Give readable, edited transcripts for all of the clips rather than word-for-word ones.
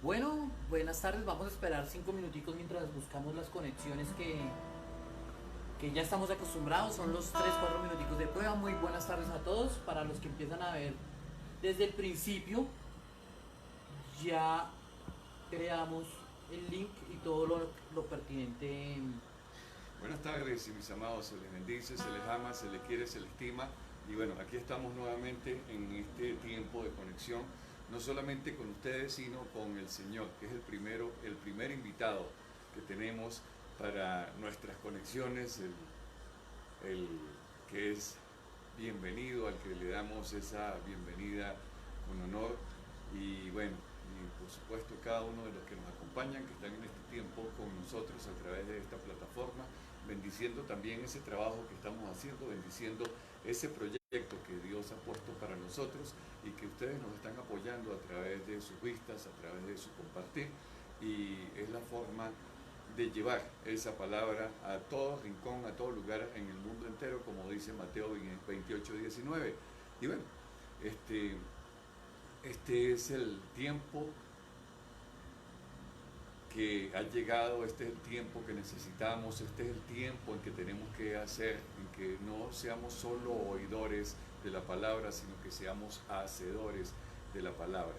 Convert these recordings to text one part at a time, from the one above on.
Bueno, buenas tardes. Vamos a esperar 5 minuticos mientras buscamos las conexiones que ya estamos acostumbrados. Son los 3 4 minuticos de prueba. Muy buenas tardes a todos. Para los que empiezan a ver desde el principio, ya creamos el link y todo lo pertinente. Buenas tardes, y mis amados, se les bendice, se les ama, se les quiere, se les estima. Y bueno, aquí estamos nuevamente en este tiempo de conexión, no solamente con ustedes, sino con el Señor, que es el primer invitado que tenemos para nuestras conexiones, el que es bienvenido, al que le damos esa bienvenida con honor. Y bueno, y por supuesto cada uno de los que nos acompañan, que están en este tiempo con nosotros a través de esta plataforma, bendiciendo también ese trabajo que estamos haciendo, bendiciendo ese proyecto que Dios ha puesto para nosotros y que ustedes nos están apoyando a través de sus vistas, a través de su compartir, y es la forma de llevar esa palabra a todo rincón, a todo lugar en el mundo entero, como dice Mateo 28:19. Y bueno, este es el tiempo que ha llegado, este es el tiempo que necesitamos, este es el tiempo en que tenemos que hacer, en que no seamos solo oidores de la palabra, sino que seamos hacedores de la palabra.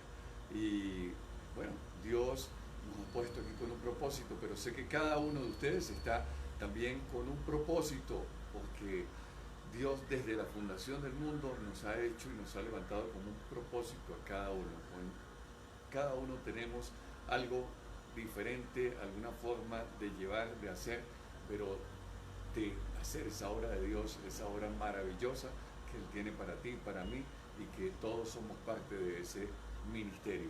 Y bueno, Dios nos ha puesto aquí con un propósito, pero sé que cada uno de ustedes está también con un propósito, porque Dios desde la fundación del mundo nos ha hecho y nos ha levantado con un propósito a cada uno. Cada uno tenemos algo diferente, alguna forma de llevar, de hacer, pero de hacer esa obra de Dios, esa obra maravillosa que Él tiene para ti, para mí, y que todos somos parte de ese ministerio.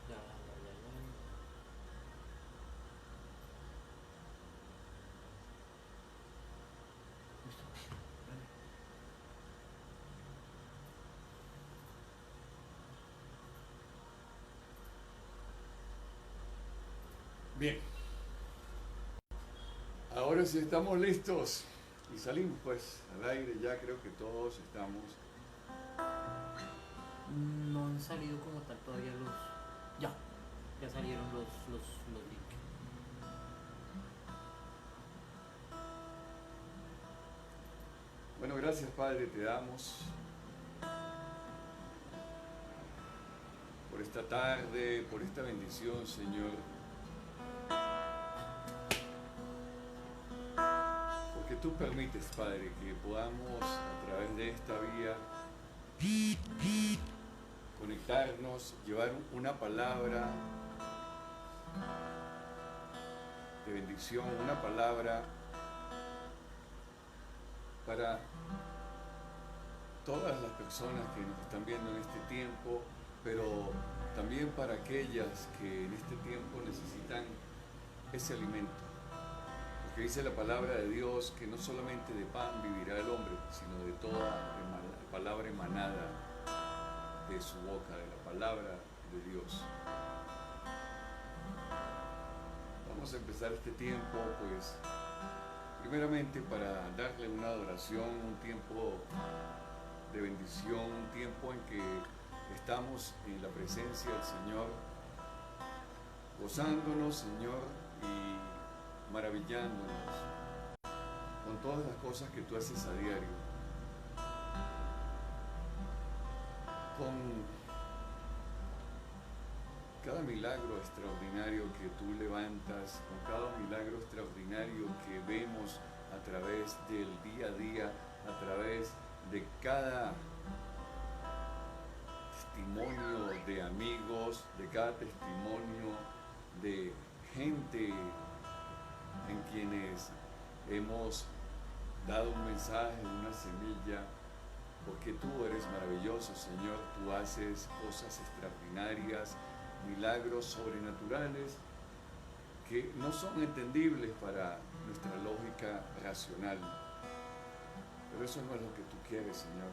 Ya, ya, ya, ya. Bien, ahora sí estamos listos y salimos pues al aire, ya creo que todos estamos. No han salido como tal todavía los. Ya, ya salieron los links. Bueno, gracias Padre, te damos por esta tarde, por esta bendición, Señor, porque tú permites, Padre, que podamos a través de esta vía conectarnos, llevar una palabra de bendición, una palabra para todas las personas que nos están viendo en este tiempo, pero también para aquellas que en este tiempo necesitan ese alimento. Porque dice la palabra de Dios que no solamente de pan vivirá el hombre, sino de toda palabra emanada de su boca, de la palabra de Dios. Vamos a empezar este tiempo, pues, primeramente para darle una adoración, un tiempo de bendición, un tiempo en que estamos en la presencia del Señor, gozándonos, Señor, y maravillándonos con todas las cosas que tú haces a diario, con cada milagro extraordinario que tú levantas, con cada milagro extraordinario que vemos a través del día a día, a través de cada testimonio de amigos, de cada testimonio de gente en quienes hemos dado un mensaje, una semilla, porque tú eres maravilloso, Señor. Tú haces cosas extraordinarias, milagros sobrenaturales que no son entendibles para nuestra lógica racional. Pero eso no es lo que tú quieres, Señor.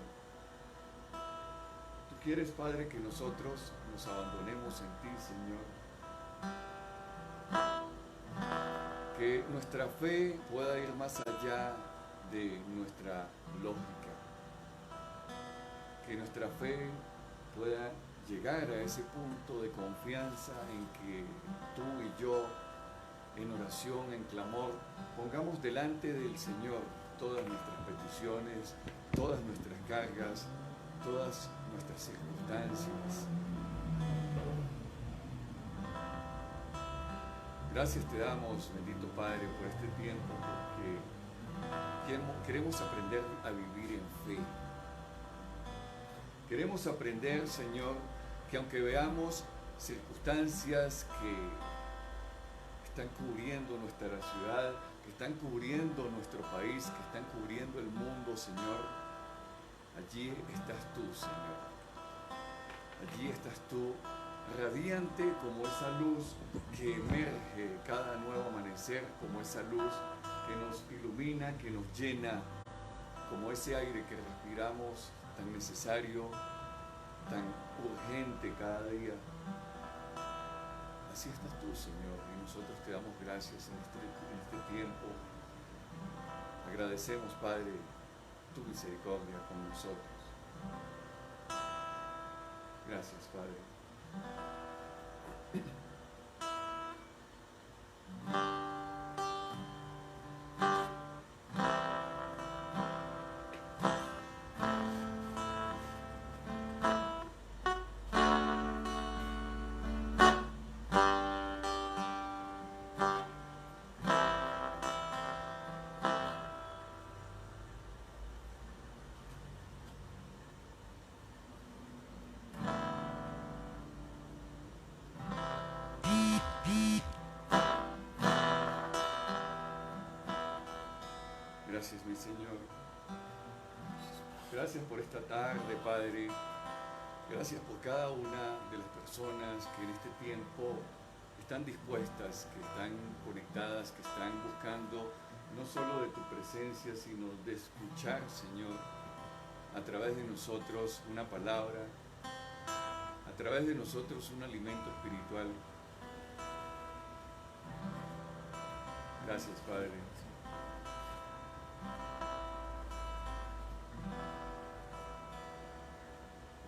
Tú quieres, Padre, que nosotros nos abandonemos en ti, Señor. Que nuestra fe pueda ir más allá de nuestra lógica. Que nuestra fe pueda llegar a ese punto de confianza en que tú y yo, en oración, en clamor, pongamos delante del Señor todas nuestras peticiones, todas nuestras cargas, todas nuestras circunstancias. Gracias te damos, bendito Padre, por este tiempo, porque queremos aprender a vivir en fe. Queremos aprender, Señor, que aunque veamos circunstancias que están cubriendo nuestra ciudad, que están cubriendo nuestro país, que están cubriendo el mundo, Señor, allí estás tú, Señor. Allí estás tú, radiante como esa luz que emerge cada nuevo amanecer, como esa luz que nos ilumina, que nos llena, como ese aire que respiramos, tan necesario, tan urgente cada día. Así estás tú, Señor, y nosotros te damos gracias en este tiempo. Agradecemos, Padre, tu misericordia con nosotros. Gracias, Padre. Gracias, mi Señor. Gracias por esta tarde, Padre. Gracias por cada una de las personas que en este tiempo están dispuestas, que están conectadas, que están buscando no solo de tu presencia, sino de escuchar, Señor, a través de nosotros una palabra, a través de nosotros un alimento espiritual. Gracias, Padre.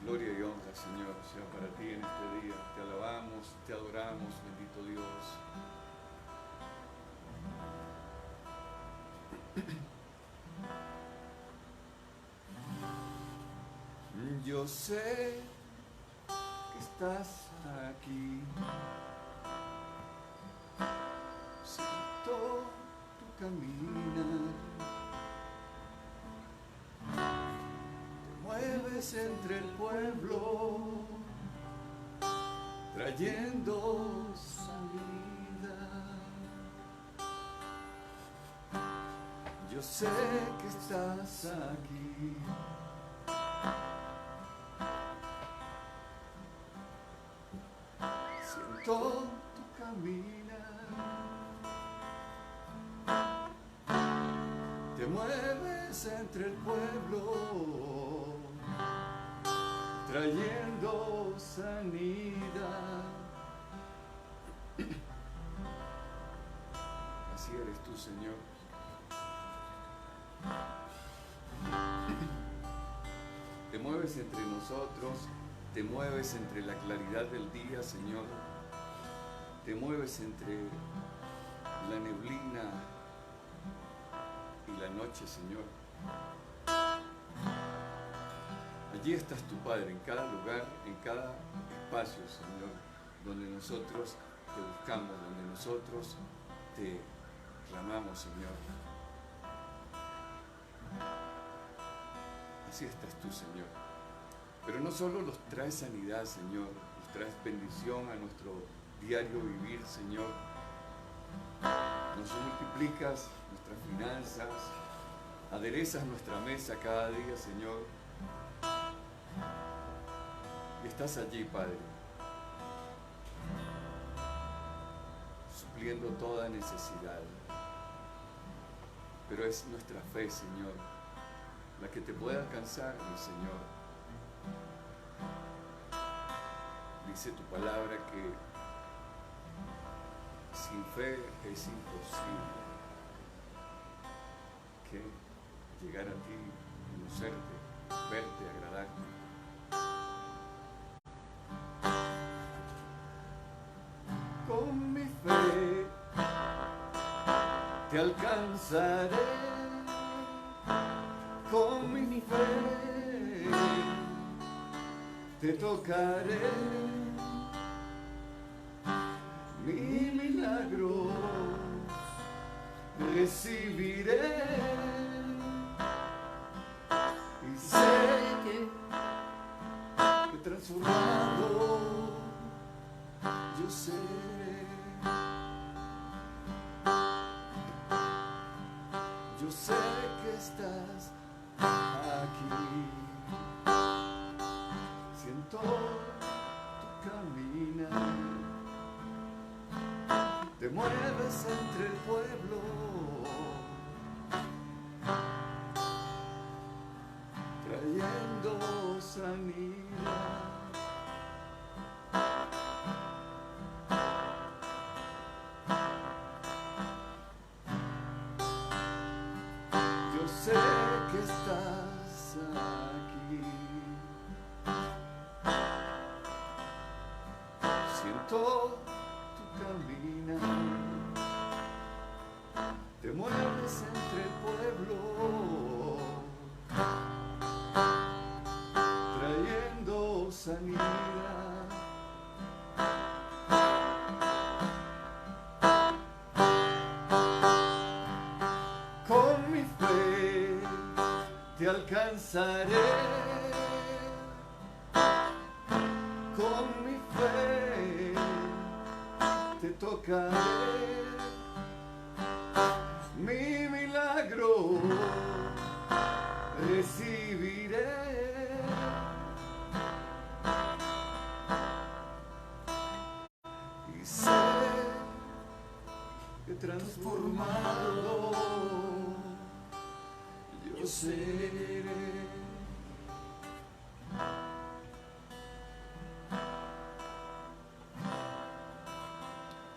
Gloria y honra, Señor, sea para ti en este día. Te alabamos, te adoramos, bendito Dios. Yo sé que estás aquí. Siento tu caminar. Mueves entre el pueblo, trayendo salida. Yo sé que estás aquí. Siento tu caminar. Te mueves entre el pueblo, trayendo sanidad. Así eres tú, Señor. Te mueves entre nosotros, te mueves entre la claridad del día, Señor. Te mueves entre la neblina y la noche, Señor. Allí estás tu Padre, en cada lugar, en cada espacio, Señor, donde nosotros te buscamos, donde nosotros te clamamos, Señor. Así estás tú, Señor. Pero no solo nos traes sanidad, Señor, nos traes bendición a nuestro diario vivir, Señor. Nos multiplicas nuestras finanzas, aderezas nuestra mesa cada día, Señor. Y estás allí, Padre, supliendo toda necesidad. Pero es nuestra fe, Señor, la que te puede alcanzar, mi Señor. Dice tu palabra que Sin fe es imposible que llegar a ti, conocerte, verte, agradarte. Con mi fe te alcanzaré, con mi fe te tocaré, mi milagro recibiré y sé que transformado yo seré. Yo sé que estás aquí, siento tu caminar, te mueves entre el pueblo, trayendo sanidad. Yo sé que estás aquí, siento tu caminar, te mueves entre el pueblo, trayendo sanidad. Con mi fe te alcanzaré, con mi fe te tocaré, mi milagro recibiré y sé que transformado yo seré.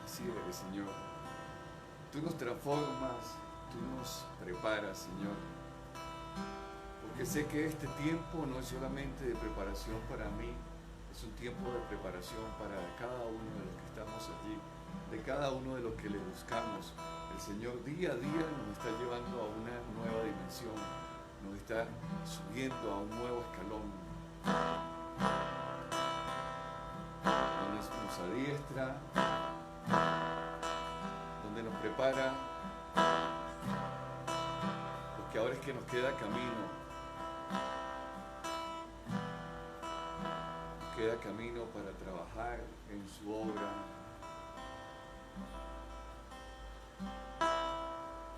Así eres, Señor. Tú nos transformas, tú nos preparas, Señor. Porque sé que este tiempo no es solamente de preparación para mí, es un tiempo de preparación para cada uno de los que estamos allí, de cada uno de los que le buscamos. El Señor día a día nos está llevando a una nueva dimensión, nos está subiendo a un nuevo escalón, donde nos adiestra, donde nos prepara, porque ahora es que nos queda camino, para trabajar en su obra,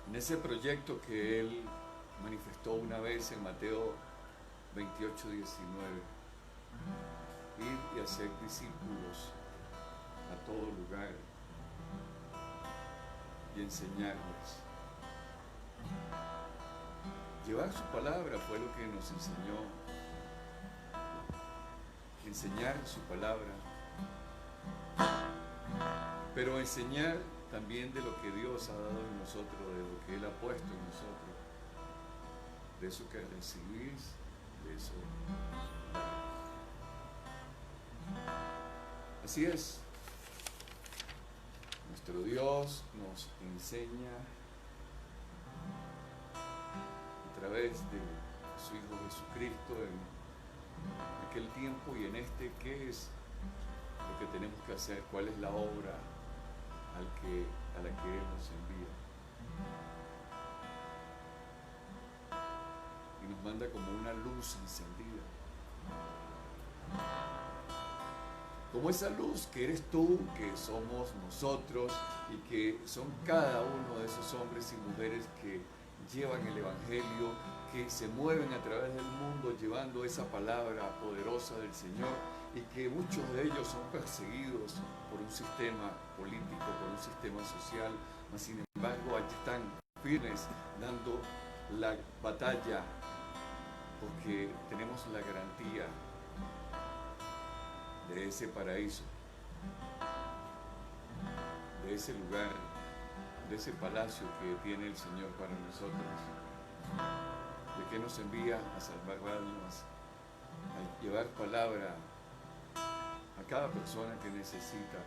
en ese proyecto que Él manifestó una vez en Mateo 28:19, ir y hacer discípulos a todo lugar y enseñarles. Llevar su palabra fue lo que nos enseñó, enseñar su palabra, pero enseñar también de lo que Dios ha dado en nosotros, de lo que Él ha puesto en nosotros, de eso que recibís, de eso. Así es, nuestro Dios nos enseña a través de su Hijo Jesucristo en aquel tiempo y en este, qué es lo que tenemos que hacer, cuál es la obra a la que Él nos envía. Y nos manda como una luz encendida. Como esa luz que eres tú, que somos nosotros y que son cada uno de esos hombres y mujeres que llevan el Evangelio, que se mueven a través del mundo llevando esa palabra poderosa del Señor y que muchos de ellos son perseguidos por un sistema político, por un sistema social, mas sin embargo allí están firmes dando la batalla porque tenemos la garantía de ese paraíso, de ese lugar, de ese palacio que tiene el Señor para nosotros, de que nos envía a salvar almas, a llevar palabra a cada persona que necesita.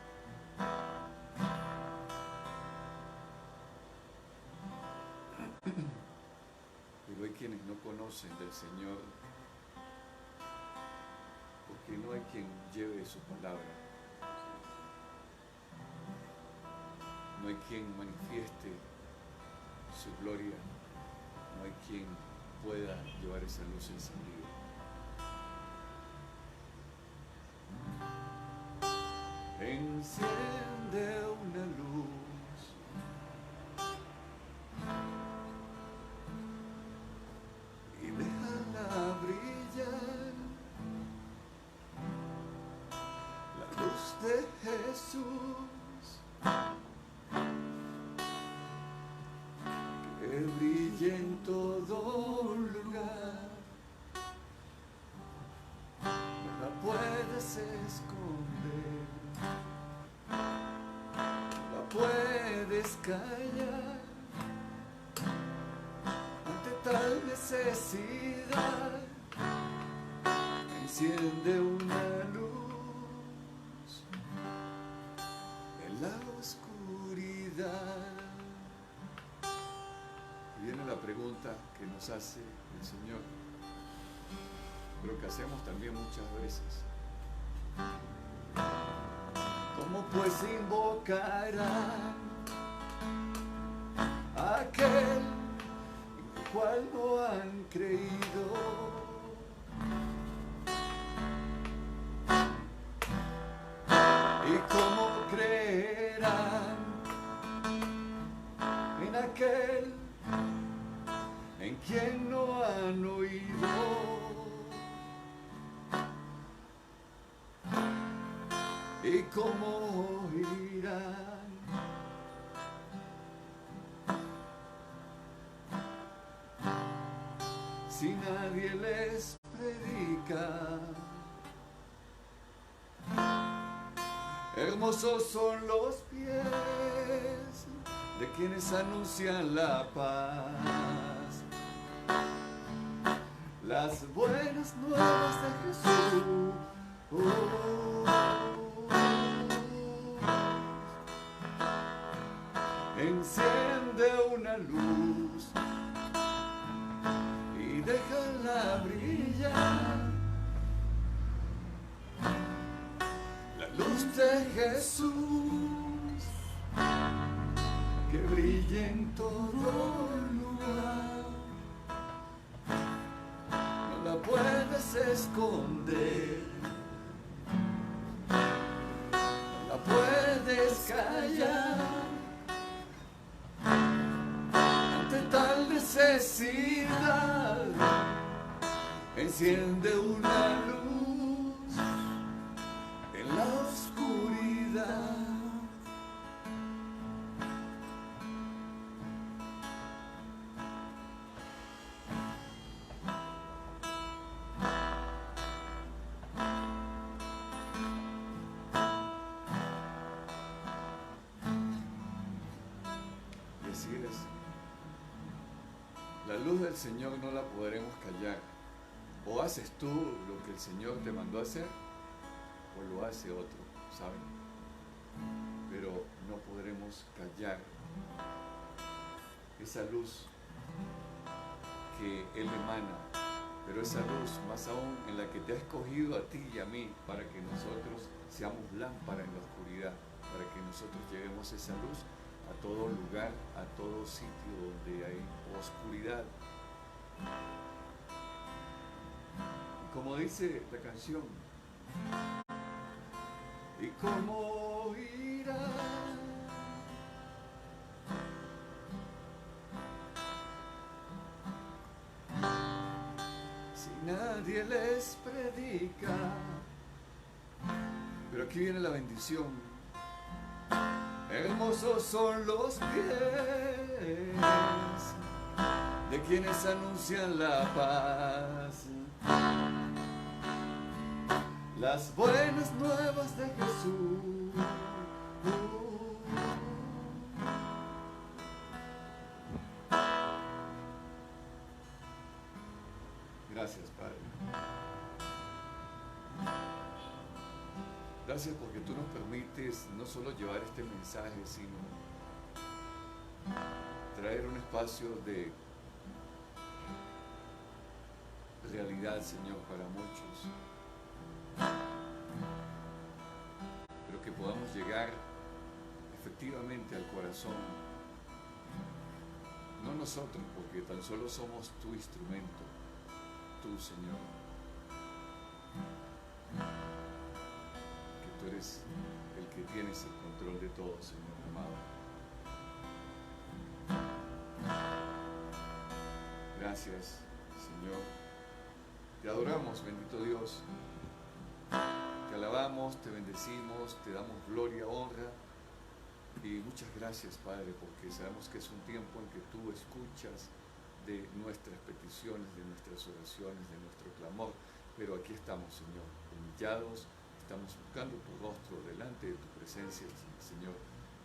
Pero hay quienes no conocen del Señor porque no hay quien lleve su palabra. No hay quien manifieste su gloria. No hay quien pueda llevar esa luz encendida. Enciende una luz y déjala brillar, la luz de Jesús, que brille en todo lugar. No la puedes esconder, la puedes callar ante tal necesidad. Enciende una luz en la oscuridad. Y viene la pregunta que nos hace el Señor, pero que hacemos también muchas veces. ¿Cómo pues invocarán a aquel en el cual no han creído? ¿Y cómo creerán en aquel en quien no han oído? ¿Y cómo oirán si nadie les predica? Hermosos son los pies de quienes anuncian la paz, las buenas nuevas de Jesús. Enciende una luz y déjala brillar, la luz de Jesús, que brille en todo lugar. No la puedes esconder, no la puedes callar ante tal necesidad. Enciende una luz en la oscuridad. La luz del Señor no la podremos callar. O haces tú lo que el Señor te mandó a hacer, o lo hace otro, ¿saben? Pero no podremos callar esa luz que Él emana, pero esa luz más aún en la que te ha escogido a ti y a mí para que nosotros seamos lámpara en la oscuridad, para que nosotros llevemos esa luz a todo lugar, a todo sitio donde hay oscuridad. Y como dice la canción, ¿y cómo irá si nadie les predica? Pero aquí viene la bendición. Hermosos son los pies de quienes anuncian la paz, las buenas nuevas de Jesús. Gracias, Padre. Gracias porque tú nos permites no solo llevar este mensaje, sino traer un espacio de realidad, Señor, para muchos. Pero que podamos llegar efectivamente al corazón. No nosotros, porque tan solo somos tu instrumento, tú, Señor. Que tú eres el que tienes el control de todo, Señor amado. Gracias, Señor. Te adoramos, bendito Dios. Te alabamos, te bendecimos, te damos gloria, honra. Y muchas gracias, Padre, porque sabemos que es un tiempo en que tú escuchas de nuestras peticiones, de nuestras oraciones, de nuestro clamor. Pero aquí estamos, Señor, humillados, estamos buscando tu rostro delante de tu presencia, Señor,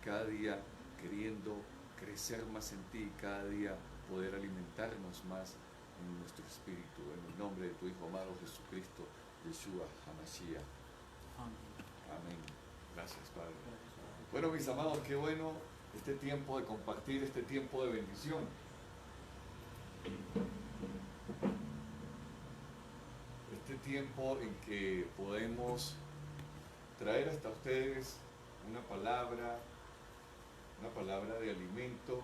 cada día queriendo crecer más en ti, cada día poder alimentarnos más en nuestro espíritu, en el nombre de tu Hijo amado Jesucristo, Yeshua HaMashiach. Amén. Gracias, Padre. Bueno, mis amados, qué bueno este tiempo de compartir, este tiempo de bendición. Este tiempo en que podemos traer hasta ustedes una palabra de alimento,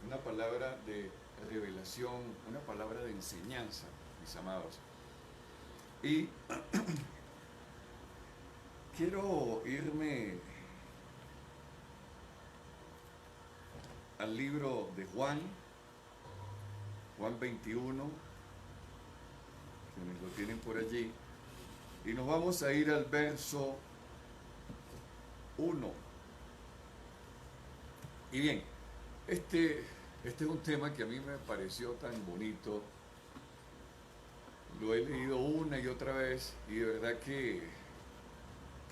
una palabra de revelación, una palabra de enseñanza, mis amados. Y quiero irme al libro de Juan 21, quienes lo tienen por allí, y nos vamos a ir al verso 1. Y bien, este es un tema que a mí me pareció tan bonito, lo he leído una y otra vez, y de verdad que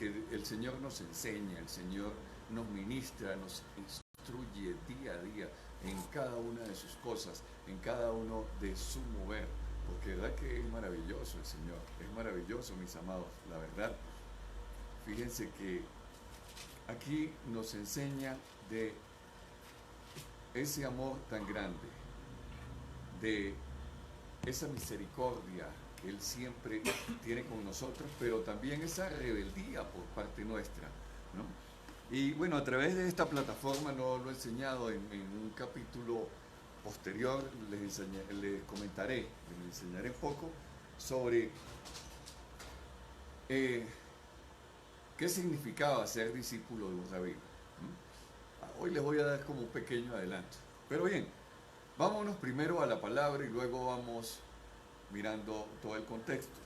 el Señor nos enseña, el Señor nos ministra, nos instruye día a día en cada una de sus cosas, en cada uno de su mover, porque de verdad que es maravilloso el Señor, es maravilloso, mis amados, la verdad. Fíjense que aquí nos enseña de ese amor tan grande, de esa misericordia que Él siempre tiene con nosotros, pero también esa rebeldía por parte nuestra, ¿no? Y bueno, a través de esta plataforma no lo he enseñado en un capítulo posterior, les comentaré, les enseñaré un poco sobre qué significaba ser discípulo de un rabino. Hoy les voy a dar como un pequeño adelanto. Pero bien, vámonos primero a la palabra y luego vamos mirando todo el contexto.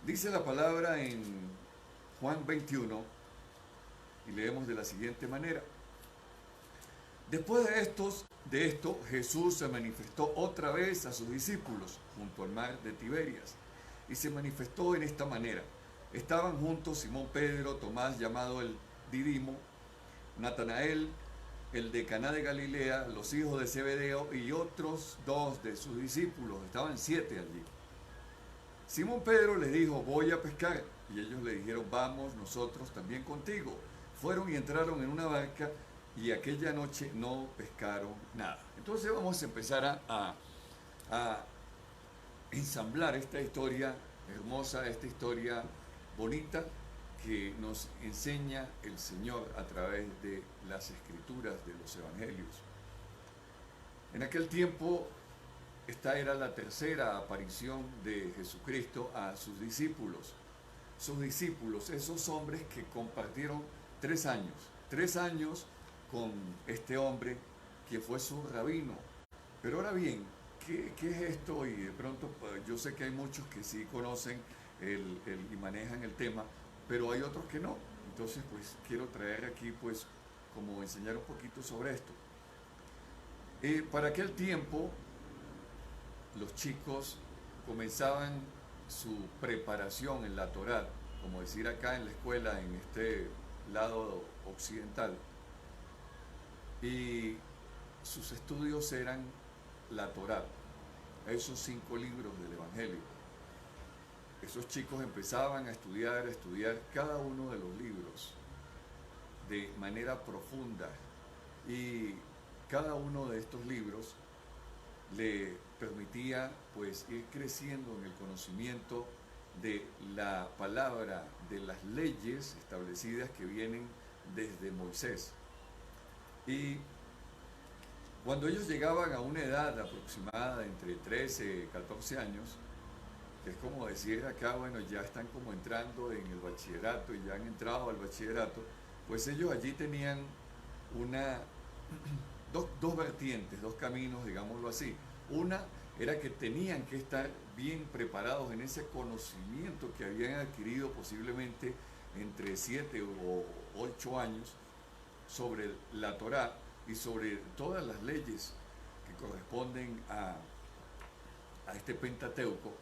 Dice la palabra en Juan 21 y leemos de la siguiente manera. Después de esto, Jesús se manifestó otra vez a sus discípulos junto al mar de Tiberias y se manifestó en esta manera. Estaban juntos Simón Pedro, Tomás llamado el Didimo, Natanael, el de Caná de Galilea, los hijos de Zebedeo y otros 2 de sus discípulos. Estaban 7 allí. Simón Pedro les dijo, voy a pescar. Y ellos le dijeron, vamos nosotros también contigo. Fueron y entraron en una barca y aquella noche no pescaron nada. Entonces vamos a empezar a ensamblar esta historia hermosa, esta historia bonita que nos enseña el Señor a través de las escrituras de los evangelios. En aquel tiempo, esta era la tercera aparición de Jesucristo a sus discípulos. Sus discípulos, esos hombres que compartieron 3 años con este hombre que fue su rabino. Pero ahora bien, ¿qué es esto? Y de pronto yo sé que hay muchos que sí conocen y manejan el tema, pero hay otros que no. Entonces pues quiero traer aquí pues como enseñar un poquito sobre esto. Para aquel tiempo los chicos comenzaban su preparación en la Torá, como decir acá en la escuela en este lado occidental, y sus estudios eran la Torá. esos 5 libros del Evangelio. Esos chicos empezaban a estudiar cada uno de los libros de manera profunda, y cada uno de estos libros le permitía pues ir creciendo en el conocimiento de la palabra, de las leyes establecidas que vienen desde Moisés. Y cuando ellos llegaban a una edad aproximada entre 13 y 14 años, que es como decir acá, bueno, ya están como entrando en el bachillerato y ya han entrado al bachillerato, pues ellos allí tenían una, dos vertientes, dos caminos, digámoslo así. Una era que tenían que estar bien preparados en ese conocimiento que habían adquirido posiblemente entre 7 o 8 años sobre la Torá y sobre todas las leyes que corresponden a este Pentateuco.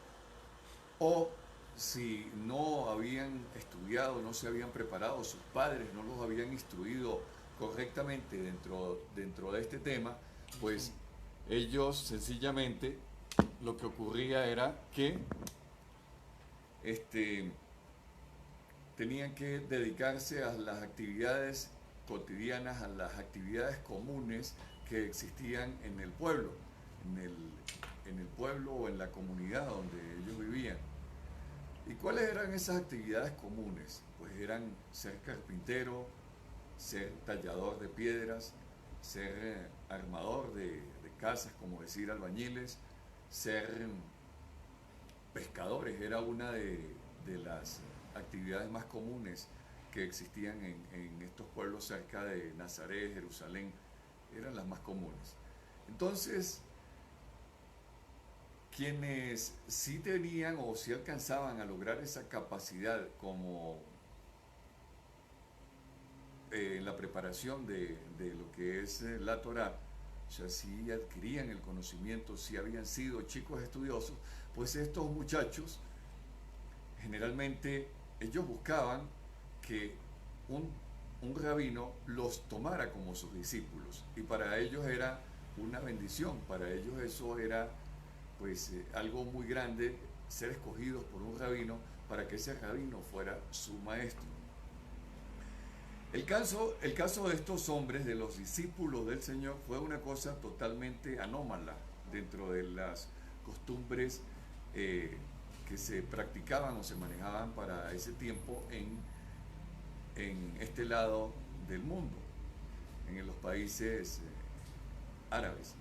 O si no habían estudiado, no se habían preparado, sus padres no los habían instruido correctamente dentro de este tema, pues ellos sencillamente lo que ocurría era que tenían que dedicarse a las actividades cotidianas, a las actividades comunes que existían en el pueblo, en el pueblo o en la comunidad donde ellos vivían. ¿Y cuáles eran esas actividades comunes? Pues eran ser carpintero, ser tallador de piedras, ser armador de casas, como decir albañiles, ser pescadores. Era una de las actividades más comunes que existían en estos pueblos cerca de Nazaret, Jerusalén. Eran las más comunes. Entonces, quienes sí tenían o sí alcanzaban a lograr esa capacidad como en la preparación de lo que es la Torá, o sea, sí adquirían el conocimiento, sí habían sido chicos estudiosos, pues estos muchachos generalmente ellos buscaban que un rabino los tomara como sus discípulos, y para ellos era una bendición, para ellos eso era pues algo muy grande, ser escogidos por un rabino para que ese rabino fuera su maestro. El caso de estos hombres, de los discípulos del Señor, fue una cosa totalmente anómala dentro de las costumbres que se practicaban o se manejaban para ese tiempo en este lado del mundo, en los países árabes.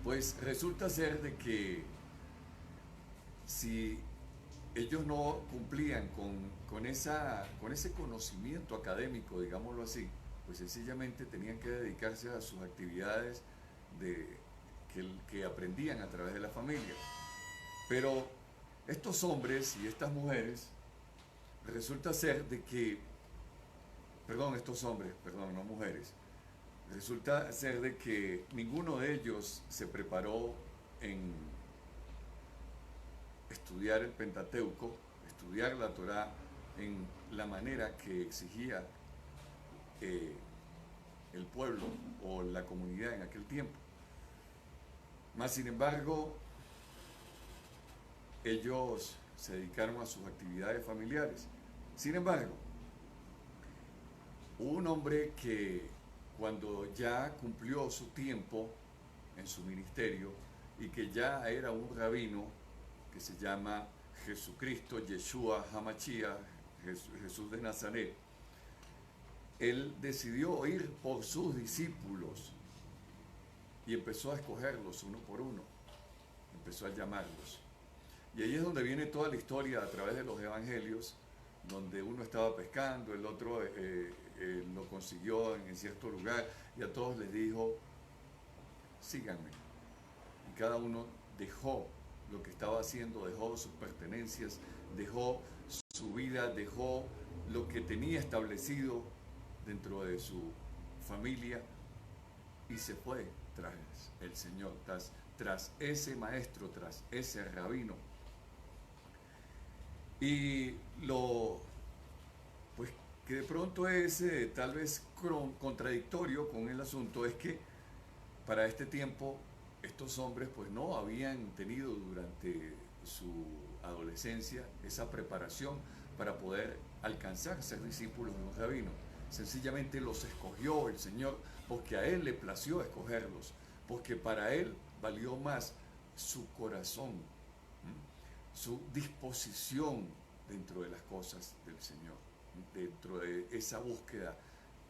Pues resulta ser de que si ellos no cumplían con ese conocimiento académico, digámoslo así, pues sencillamente tenían que dedicarse a sus actividades que aprendían a través de la familia. Pero estos hombres y estas mujeres, resulta ser de que, estos hombres, no mujeres, resulta ser de que ninguno de ellos se preparó en estudiar el Pentateuco, estudiar la Torá en la manera que exigía el pueblo o la comunidad en aquel tiempo. Mas, sin embargo, ellos se dedicaron a sus actividades familiares. Sin embargo, hubo un hombre que cuando ya cumplió su tiempo en su ministerio y que ya era un rabino, que se llama Jesucristo, Yeshua HaMashiach, Jesús de Nazaret, él decidió ir por sus discípulos y empezó a escogerlos uno por uno, empezó a llamarlos. Y ahí es donde viene toda la historia a través de los evangelios, donde uno estaba pescando, el otro lo consiguió en cierto lugar y a todos les dijo, síganme. Y cada uno dejó lo que estaba haciendo, dejó sus pertenencias, dejó su vida, dejó lo que tenía establecido dentro de su familia y se fue tras el Señor, tras ese maestro, tras ese rabino. Y pues que de pronto es tal vez contradictorio con el asunto es que para este tiempo estos hombres pues no habían tenido durante su adolescencia esa preparación para poder alcanzar a ser discípulos de un rabino. Sencillamente los escogió el Señor porque a Él le plació escogerlos, porque para Él valió más su corazón, su disposición dentro de las cosas del Señor, dentro de esa búsqueda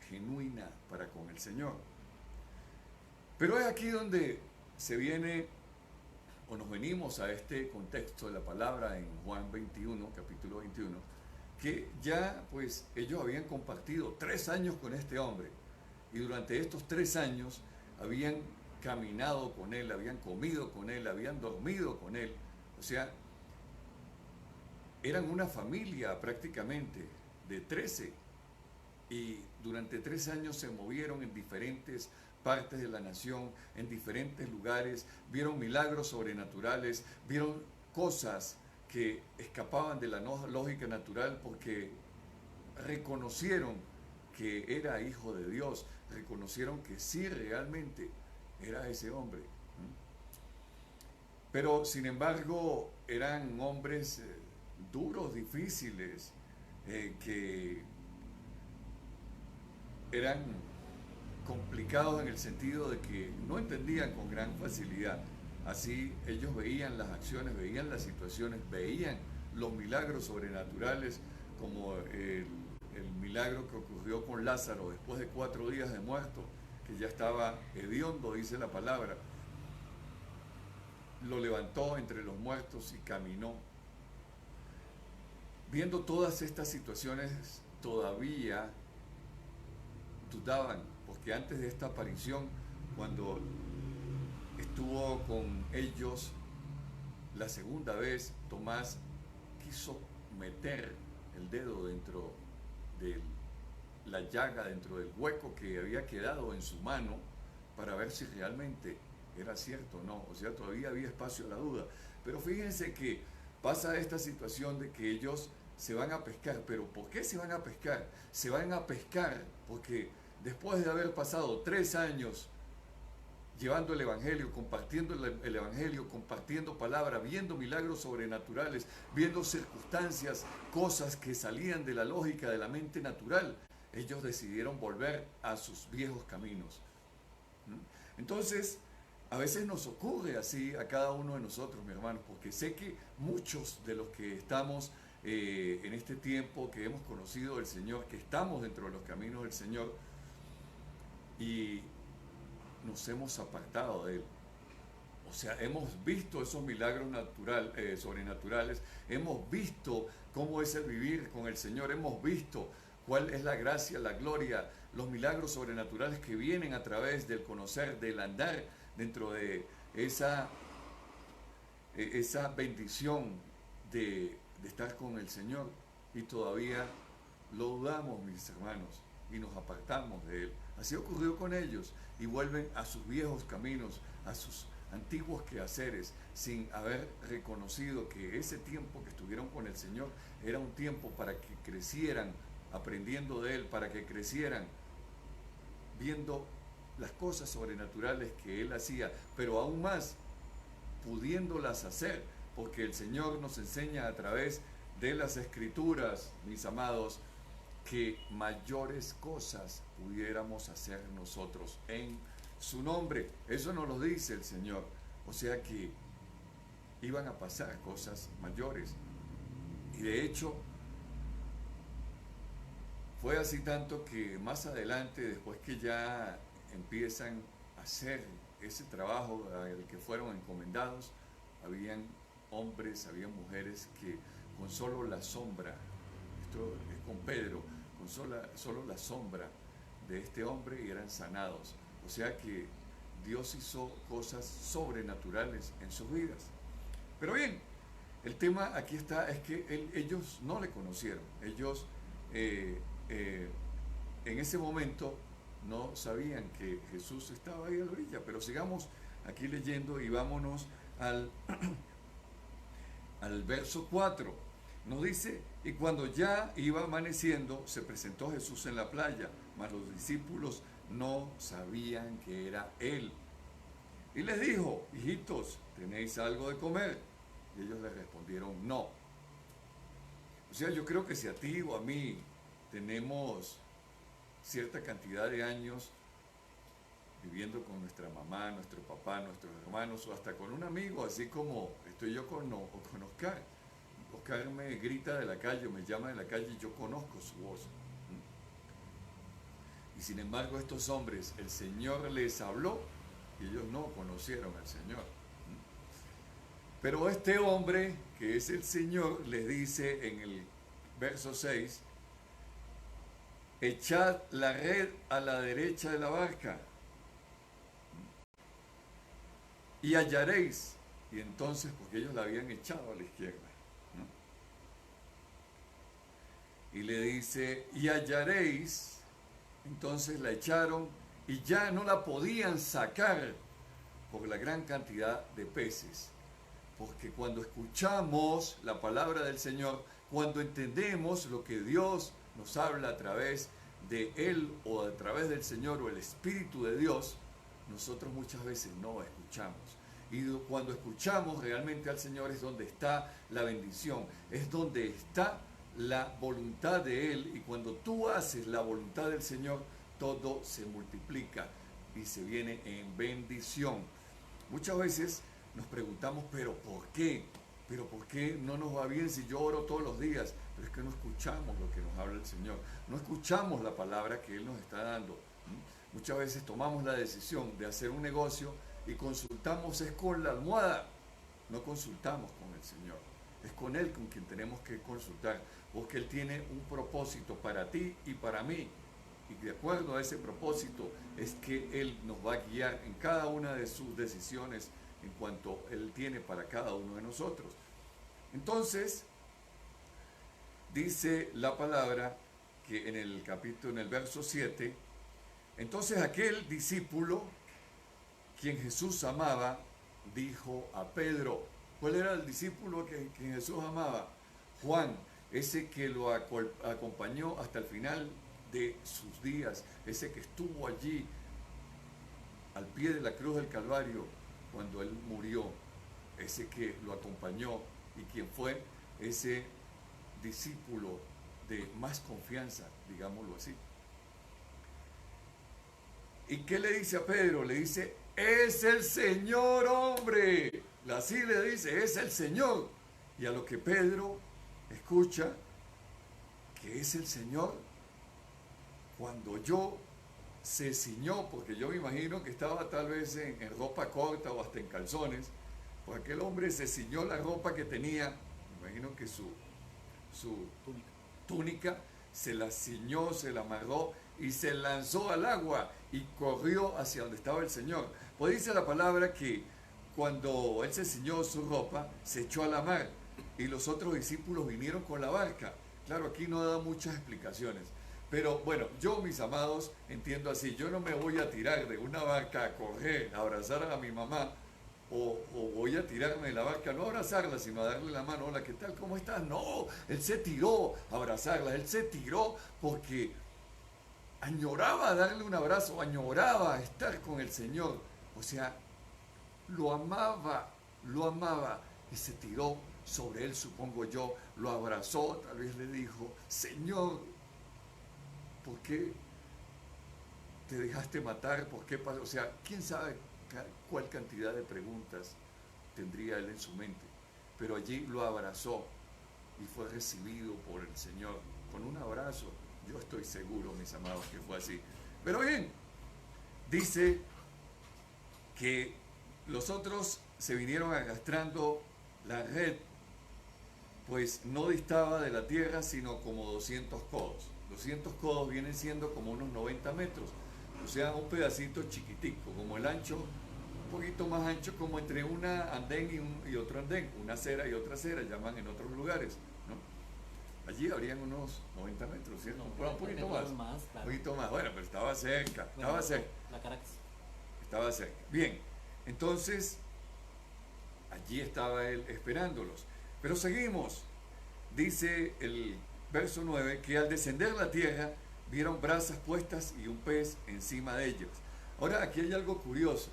genuina para con el Señor. Pero es aquí donde se viene o nos venimos a este contexto de la palabra en Juan 21, capítulo 21, que ya pues ellos habían compartido 3 años con este hombre y durante estos 3 años habían caminado con él, habían comido con él, habían dormido con él, o sea, eran una familia prácticamente de 13 y durante 3 años se movieron en diferentes partes de la nación, en diferentes lugares, vieron milagros sobrenaturales, vieron cosas que escapaban de la lógica natural porque reconocieron que era hijo de Dios, reconocieron que sí realmente era ese hombre. Pero sin embargo eran hombres duros, difíciles, que eran complicados en el sentido de que no entendían con gran facilidad. Así ellos veían las acciones, veían las situaciones, veían los milagros sobrenaturales, como el milagro que ocurrió con Lázaro después de 4 días de muerto, que ya estaba hediondo, dice la palabra. Lo levantó entre los muertos y caminó. Viendo todas estas situaciones, todavía dudaban, porque antes de esta aparición, cuando estuvo con ellos la segunda vez, Tomás quiso meter el dedo dentro de la llaga, dentro del hueco que había quedado en su mano, para ver si realmente era cierto o no. O sea, todavía había espacio a la duda. Pero fíjense que pasa esta situación de que ellos se van a pescar. ¿Pero por qué se van a pescar? Se van a pescar porque después de haber pasado 3 años llevando el Evangelio, compartiendo el Evangelio, compartiendo palabra, viendo milagros sobrenaturales, viendo circunstancias, cosas que salían de la lógica de la mente natural, ellos decidieron volver a sus viejos caminos. Entonces, a veces nos ocurre así a cada uno de nosotros, mi hermano, porque sé que muchos de los que estamos en este tiempo, que hemos conocido al Señor, que estamos dentro de los caminos del Señor, y nos hemos apartado de Él. O sea, hemos visto esos milagros sobrenaturales, hemos visto cómo es el vivir con el Señor, hemos visto cuál es la gracia, la gloria, los milagros sobrenaturales que vienen a través del conocer, del andar dentro de esa bendición de estar con el Señor, y todavía lo dudamos, mis hermanos, y nos apartamos de Él. Así ocurrió con ellos, y vuelven a sus viejos caminos, a sus antiguos quehaceres, sin haber reconocido que ese tiempo que estuvieron con el Señor era un tiempo para que crecieran aprendiendo de Él, para que crecieran viendo las cosas sobrenaturales que Él hacía, pero aún más pudiéndolas hacer, porque el Señor nos enseña a través de las Escrituras, mis amados, que mayores cosas pudiéramos hacer nosotros en su nombre. Eso nos lo dice el Señor. O sea que iban a pasar cosas mayores. Y de hecho, fue así tanto que más adelante, después que ya empiezan a hacer ese trabajo al que fueron encomendados, habían hombres, habían mujeres que con solo la sombra, esto es con Pedro, con solo la sombra de este hombre, y eran sanados. O sea que Dios hizo cosas sobrenaturales en sus vidas. Pero bien, el tema aquí está, es que ellos no le conocieron. Ellos en ese momento no sabían que Jesús estaba ahí a la orilla. Pero sigamos aquí leyendo y vámonos al verso 4. Nos dice: y cuando ya iba amaneciendo, se presentó Jesús en la playa, mas los discípulos no sabían que era Él. Y les dijo, hijitos, ¿tenéis algo de comer? Y ellos le respondieron, no. O sea, yo creo que si a ti o a mí tenemos cierta cantidad de años viviendo con nuestra mamá, nuestro papá, nuestros hermanos o hasta con un amigo, así como estoy yo con Oscar. Oscar me grita de la calle o me llama de la calle y yo conozco su voz. Y sin embargo estos hombres, el Señor les habló y ellos no conocieron al Señor. Pero este hombre, que es el Señor, les dice en el verso 6, echad la red a la derecha de la barca y hallaréis. Y entonces, porque ellos la habían echado a la izquierda, ¿no? Y le dice, y hallaréis. Entonces la echaron y ya no la podían sacar por la gran cantidad de peces. Porque cuando escuchamos la palabra del Señor, cuando entendemos lo que Dios nos habla a través de Él o a través del Señor o el Espíritu de Dios, nosotros muchas veces no escuchamos. Y cuando escuchamos realmente al Señor es donde está la bendición, es donde está la voluntad de Él. Y cuando tú haces la voluntad del Señor, todo se multiplica y se viene en bendición. Muchas veces nos preguntamos, ¿pero por qué? ¿Pero por qué no nos va bien si yo oro todos los días? Pero es que no escuchamos lo que nos habla el Señor. No escuchamos la palabra que Él nos está dando. Muchas veces tomamos la decisión de hacer un negocio y consultamos es con la almohada. No consultamos con el Señor. Es con Él con quien tenemos que consultar. Porque Él tiene un propósito para ti y para mí. Y de acuerdo a ese propósito es que Él nos va a guiar en cada una de sus decisiones en cuanto Él tiene para cada uno de nosotros. Entonces, dice la palabra que en el capítulo, en el verso 7, entonces aquel discípulo, quien Jesús amaba, dijo a Pedro, ¿cuál era el discípulo que Jesús amaba? Juan, ese que lo acompañó hasta el final de sus días, ese que estuvo allí al pie de la cruz del Calvario cuando Él murió, ese que lo acompañó y quien fue ese discípulo de más confianza, digámoslo así. ¿Y qué le dice a Pedro? Le dice, es el Señor, hombre. Así le dice, es el Señor. Y a lo que Pedro escucha que es el Señor, cuando yo se ciñó, porque yo me imagino que estaba tal vez en ropa corta o hasta en calzones, pues aquel hombre se ciñó la ropa que tenía, me imagino que su túnica, se la ciñó, se la amarró y se lanzó al agua y corrió hacia donde estaba el Señor. Pues dice la palabra que cuando él se ciñó su ropa, se echó a la mar y los otros discípulos vinieron con la barca. Claro, aquí no da muchas explicaciones. Pero bueno, yo, mis amados, entiendo así, yo no me voy a tirar de una barca a correr, a abrazar a mi mamá, o voy a tirarme de la barca, no a abrazarla, sino a darle la mano, hola, ¿qué tal? ¿Cómo estás? No, él se tiró a abrazarla, él se tiró porque añoraba darle un abrazo, añoraba estar con el Señor, o sea, lo amaba y se tiró sobre él, supongo yo, lo abrazó, tal vez le dijo, Señor, ¿por qué te dejaste matar? ¿Por qué pasó? O sea, quién sabe cuál cantidad de preguntas tendría él en su mente. Pero allí lo abrazó y fue recibido por el Señor con un abrazo. Yo estoy seguro, mis amados, que fue así. Pero bien, dice que los otros se vinieron arrastrando la red, pues no distaba de la tierra, sino como 200 codos. 200 codos vienen siendo como unos 90 metros, o sea, un pedacito chiquitico, como el ancho, un poquito más ancho, como entre una andén y otro andén, una acera y otra acera, llaman en otros lugares, ¿no? Allí habrían unos 90 metros, ¿cierto? No, un poquito más, claro. Un poquito más, bueno, pero estaba cerca, bueno, estaba cerca. La Caracas. Estaba cerca. Bien, entonces, allí estaba él esperándolos. Pero seguimos, dice el verso 9, que al descender la tierra vieron brasas puestas y un pez encima de ellos. Ahora aquí hay algo curioso.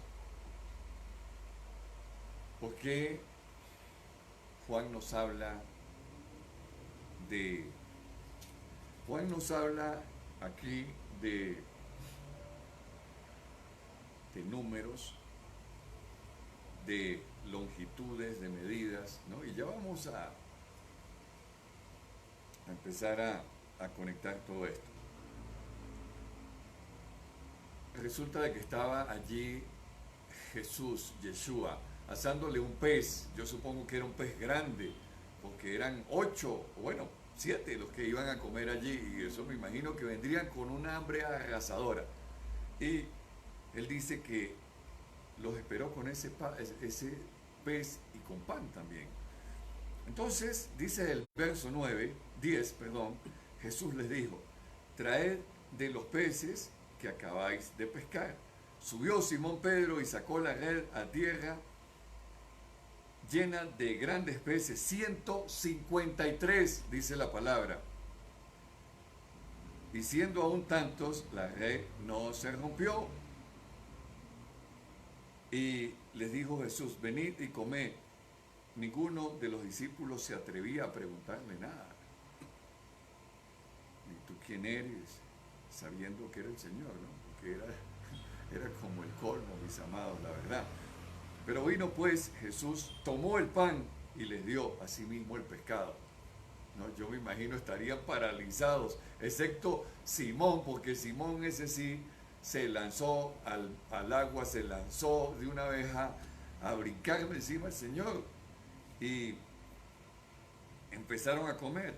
¿Por qué Juan nos habla de... Juan nos habla aquí de números, de longitudes, de medidas, ¿no? Y ya vamos a empezar a conectar todo esto. Resulta de que estaba allí Jesús, Yeshua, asándole un pez. Yo supongo que era un pez grande, porque eran 8, o bueno, 7 los que iban a comer allí, y eso me imagino que vendrían con una hambre arrasadora. Y él dice que los esperó con ese pez y con pan también. Entonces, dice el verso 10, Jesús les dijo, traed de los peces que acabáis de pescar. Subió Simón Pedro y sacó la red a tierra llena de grandes peces, 153, dice la palabra. Y siendo aún tantos, la red no se rompió. Y les dijo Jesús, venid y comed. Ninguno de los discípulos se atrevía a preguntarle nada. ¿Y tú quién eres? Sabiendo que era el Señor, ¿no? Porque era como el colmo, mis amados, la verdad. Pero vino pues Jesús, tomó el pan y les dio a sí mismo el pescado. ¿No? Yo me imagino estarían paralizados, excepto Simón, porque Simón ese sí se lanzó al agua, se lanzó de una vez a brincarme encima del Señor. Y empezaron a comer,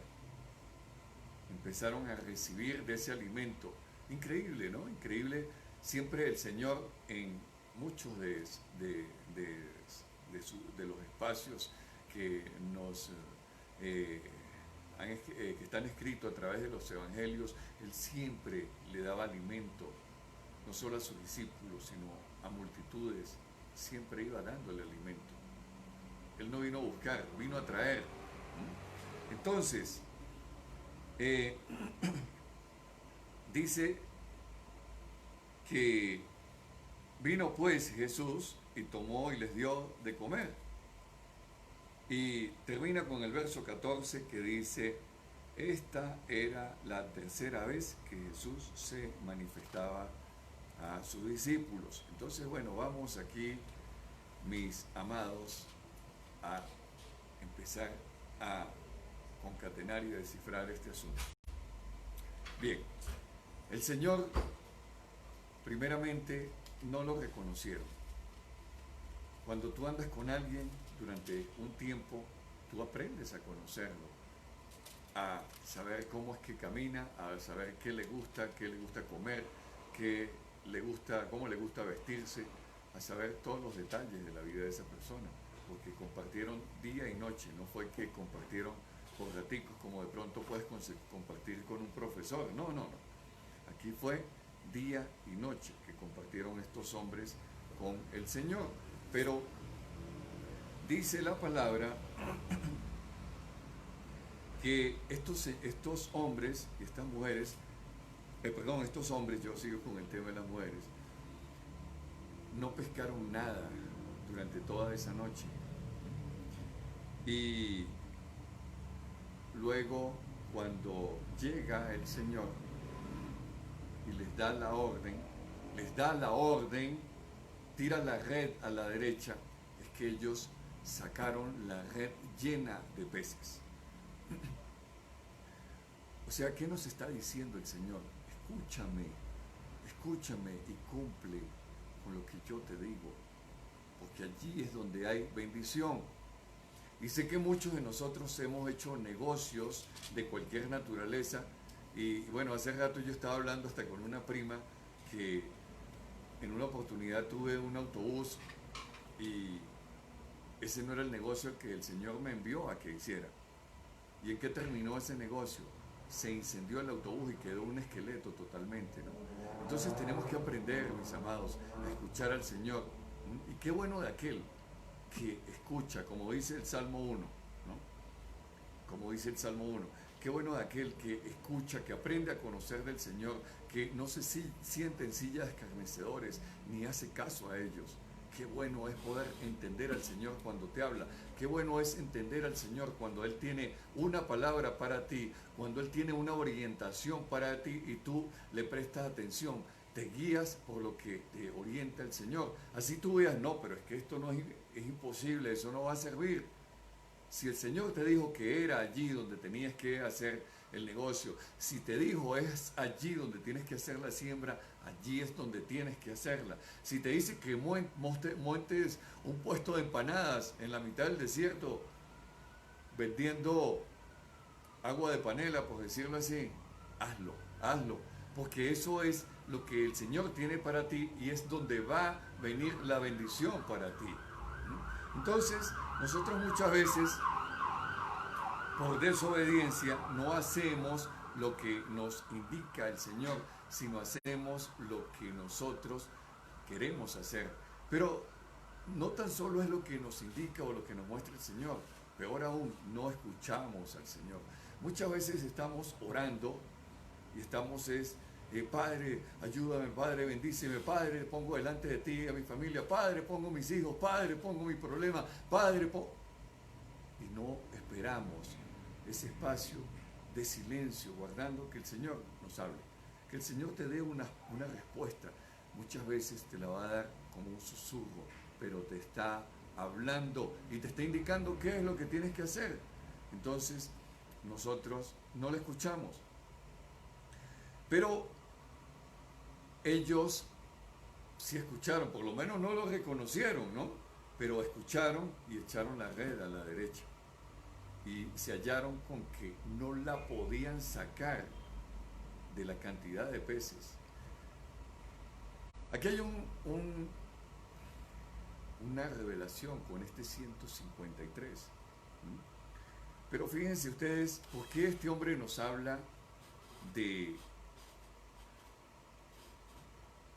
empezaron a recibir de ese alimento. Increíble, ¿no? Increíble. Siempre el Señor en muchos de los espacios que que están escritos a través de los evangelios, Él siempre le daba alimento, no solo a sus discípulos, sino a multitudes, siempre iba dándole alimento. Él no vino a buscar, vino a traer. Entonces, dice que vino pues Jesús y tomó y les dio de comer. Y termina con el verso 14 que dice, esta era la tercera vez que Jesús se manifestaba a sus discípulos. Entonces, bueno, vamos aquí, mis amados, a empezar a concatenar y descifrar este asunto. Bien, el Señor primeramente no lo reconocieron. Cuando tú andas con alguien durante un tiempo, tú aprendes a conocerlo, a saber cómo es que camina, a saber qué le gusta comer, cómo le gusta vestirse, a saber todos los detalles de la vida de esa persona, porque compartieron día y noche, no fue que compartieron por raticos como de pronto puedes compartir con un profesor, no. Aquí fue día y noche que compartieron estos hombres con el Señor. Pero dice la palabra que estos hombres y estas mujeres, estos hombres, yo sigo con el tema de las mujeres, no pescaron nada durante toda esa noche. Y luego, cuando llega el Señor y les da la orden, tira la red a la derecha, es que ellos sacaron la red llena de peces. O sea, ¿qué nos está diciendo el Señor? Escúchame y cumple con lo que yo te digo, porque allí es donde hay bendición. Y sé que muchos de nosotros hemos hecho negocios de cualquier naturaleza, y bueno, hace rato yo estaba hablando hasta con una prima que en una oportunidad tuve un autobús y ese no era el negocio que el Señor me envió a que hiciera. ¿Y en qué terminó ese negocio? Se incendió el autobús y quedó un esqueleto totalmente, ¿no? Entonces tenemos que aprender, mis amados, a escuchar al Señor. Y qué bueno de aquel que escucha, como dice el Salmo 1, ¿no? Como dice el Salmo 1, qué bueno de aquel que escucha, que aprende a conocer del Señor, que no se siente en sillas de escarnecedores, ni hace caso a ellos, Qué bueno es poder entender al Señor cuando te habla. Qué bueno es entender al Señor cuando Él tiene una palabra para ti, cuando Él tiene una orientación para ti y tú le prestas atención. Te guías por lo que te orienta el Señor. Así tú veas, no, pero es que esto no es imposible, eso no va a servir. Si el Señor te dijo que era allí donde tenías que hacer el negocio, si te dijo es allí donde tienes que hacer la siembra, allí es donde tienes que hacerla. Si te dice que montes un puesto de empanadas en la mitad del desierto, vendiendo agua de panela, por decirlo así, hazlo, hazlo, porque eso es lo que el Señor tiene para ti y es donde va a venir la bendición para ti. Entonces, nosotros muchas veces, por desobediencia, no hacemos lo que nos indica el Señor, sino hacemos lo que nosotros queremos hacer. Pero no tan solo es lo que nos indica o lo que nos muestra el Señor, peor aún, no escuchamos al Señor. Muchas veces estamos orando y estamos Padre, ayúdame, Padre, bendíceme, Padre, pongo delante de ti a mi familia, Padre, pongo mis hijos, Padre, pongo mi problema, Padre, y no esperamos ese espacio de silencio, guardando que el Señor nos hable, que el Señor te dé una respuesta. Muchas veces te la va a dar como un susurro, pero te está hablando y te está indicando qué es lo que tienes que hacer. Entonces, nosotros no le escuchamos. Pero ellos sí escucharon, por lo menos no lo reconocieron, ¿no? Pero escucharon y echaron la red a la derecha. Y se hallaron con que no la podían sacar de la cantidad de peces. Aquí hay una revelación con este 153. Pero fíjense ustedes, ¿por qué este hombre nos habla de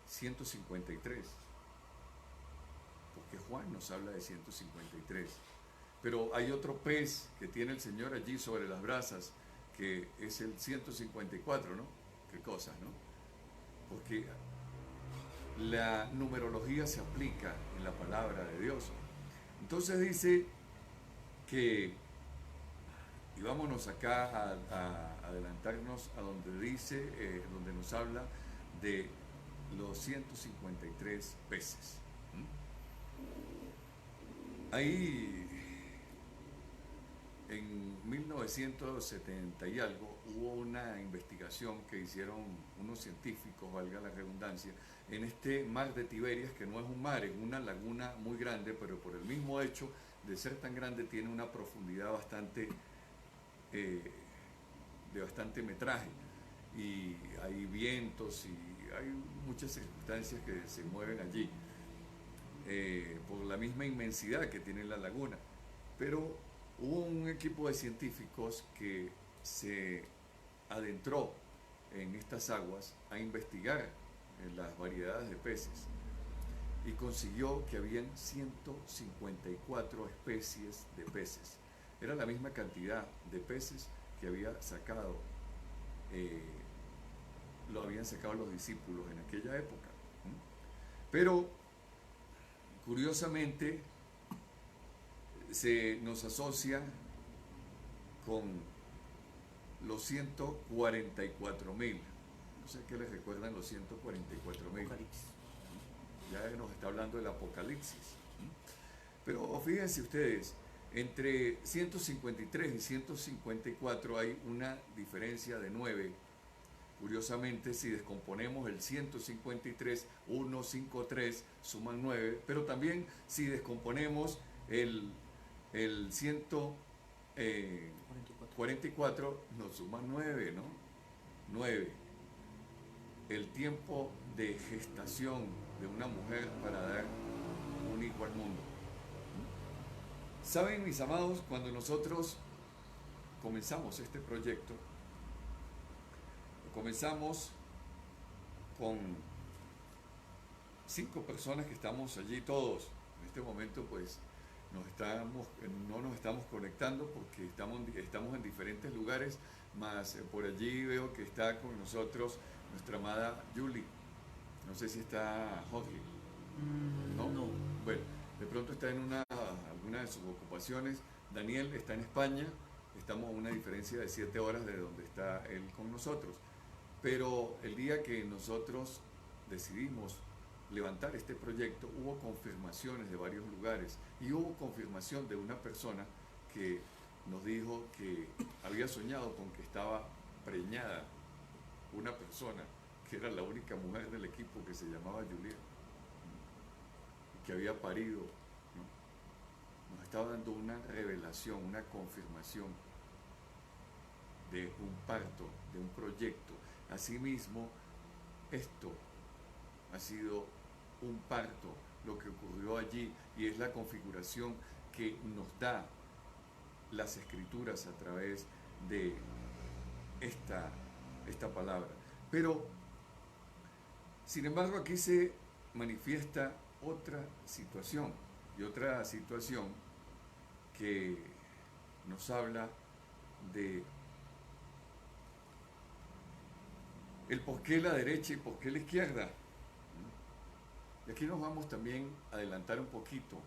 153? Porque Juan nos habla de 153. Pero hay otro pez que tiene el Señor allí sobre las brasas, que es el 154, ¿no? Qué cosas, ¿no? Porque la numerología se aplica en la palabra de Dios. Entonces dice que, y vámonos acá a adelantarnos a donde dice, donde nos habla de los 153 peces. Ahí, en 1970 y algo, hubo una investigación que hicieron unos científicos, valga la redundancia, en este mar de Tiberias, que no es un mar, es una laguna muy grande, pero por el mismo hecho de ser tan grande tiene una profundidad bastante, de bastante metraje, y hay vientos y hay muchas circunstancias que se mueven allí, por la misma inmensidad que tiene la laguna. Pero hubo un equipo de científicos que se adentró en estas aguas a investigar las variedades de peces y consiguió que habían 154 especies de peces. Era la misma cantidad de peces que había sacado, lo habían sacado los discípulos en aquella época. Pero curiosamente se nos asocia con los 144.000. No sé qué les recuerdan los 144.000. Ya nos está hablando del Apocalipsis. Pero fíjense ustedes, entre 153 y 154 hay una diferencia de 9. Curiosamente, si descomponemos el 153, 1, 5, 3, suman 9. Pero también si descomponemos el 144, nos suman 9, ¿no? 9. El tiempo de gestación de una mujer para dar un hijo al mundo. Saben, mis amados, cuando nosotros comenzamos este proyecto, comenzamos con 5 personas que estamos allí todos. En este momento, pues, no nos estamos conectando porque estamos en diferentes lugares, más por allí veo que está con nosotros nuestra amada Julie. No sé si está Jorge. No. Bueno, pronto está en alguna de sus ocupaciones. Daniel está en España, estamos a una diferencia de 7 horas de donde está él con nosotros. Pero el día que nosotros decidimos levantar este proyecto, hubo confirmaciones de varios lugares y hubo confirmación de una persona que nos dijo que había soñado con que estaba preñada una persona que era la única mujer del equipo, que se llamaba Julia, que había parido, ¿no? Nos estaba dando una revelación, una confirmación de un parto, de un proyecto. Asimismo, esto ha sido un parto, lo que ocurrió allí, y es la configuración que nos da las escrituras a través de esta palabra. Pero, sin embargo, aquí se manifiesta otra situación, y otra situación que nos habla de el por qué la derecha y por qué la izquierda. Y aquí nos vamos también a adelantar un poquito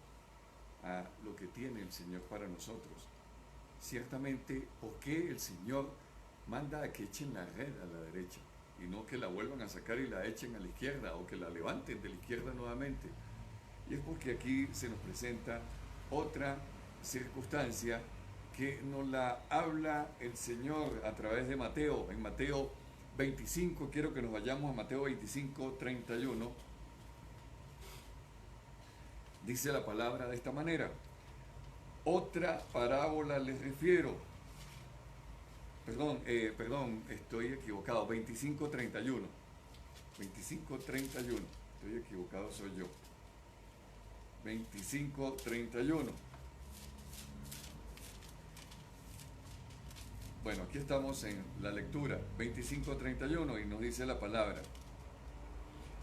a lo que tiene el Señor para nosotros. Ciertamente, ¿por qué el Señor manda a que echen la red a la derecha y no que la vuelvan a sacar y la echen a la izquierda, o que la levanten de la izquierda nuevamente? Y es porque aquí se nos presenta otra circunstancia que nos la habla el Señor a través de Mateo. En Mateo 25, quiero que nos vayamos a Mateo 25, 31. Dice la palabra de esta manera: otra parábola les refiero. Perdón, estoy equivocado. 25, 31. 25, 31. Estoy equivocado, soy yo. 25, 31. Bueno, aquí estamos en la lectura 25, 31 y nos dice la palabra: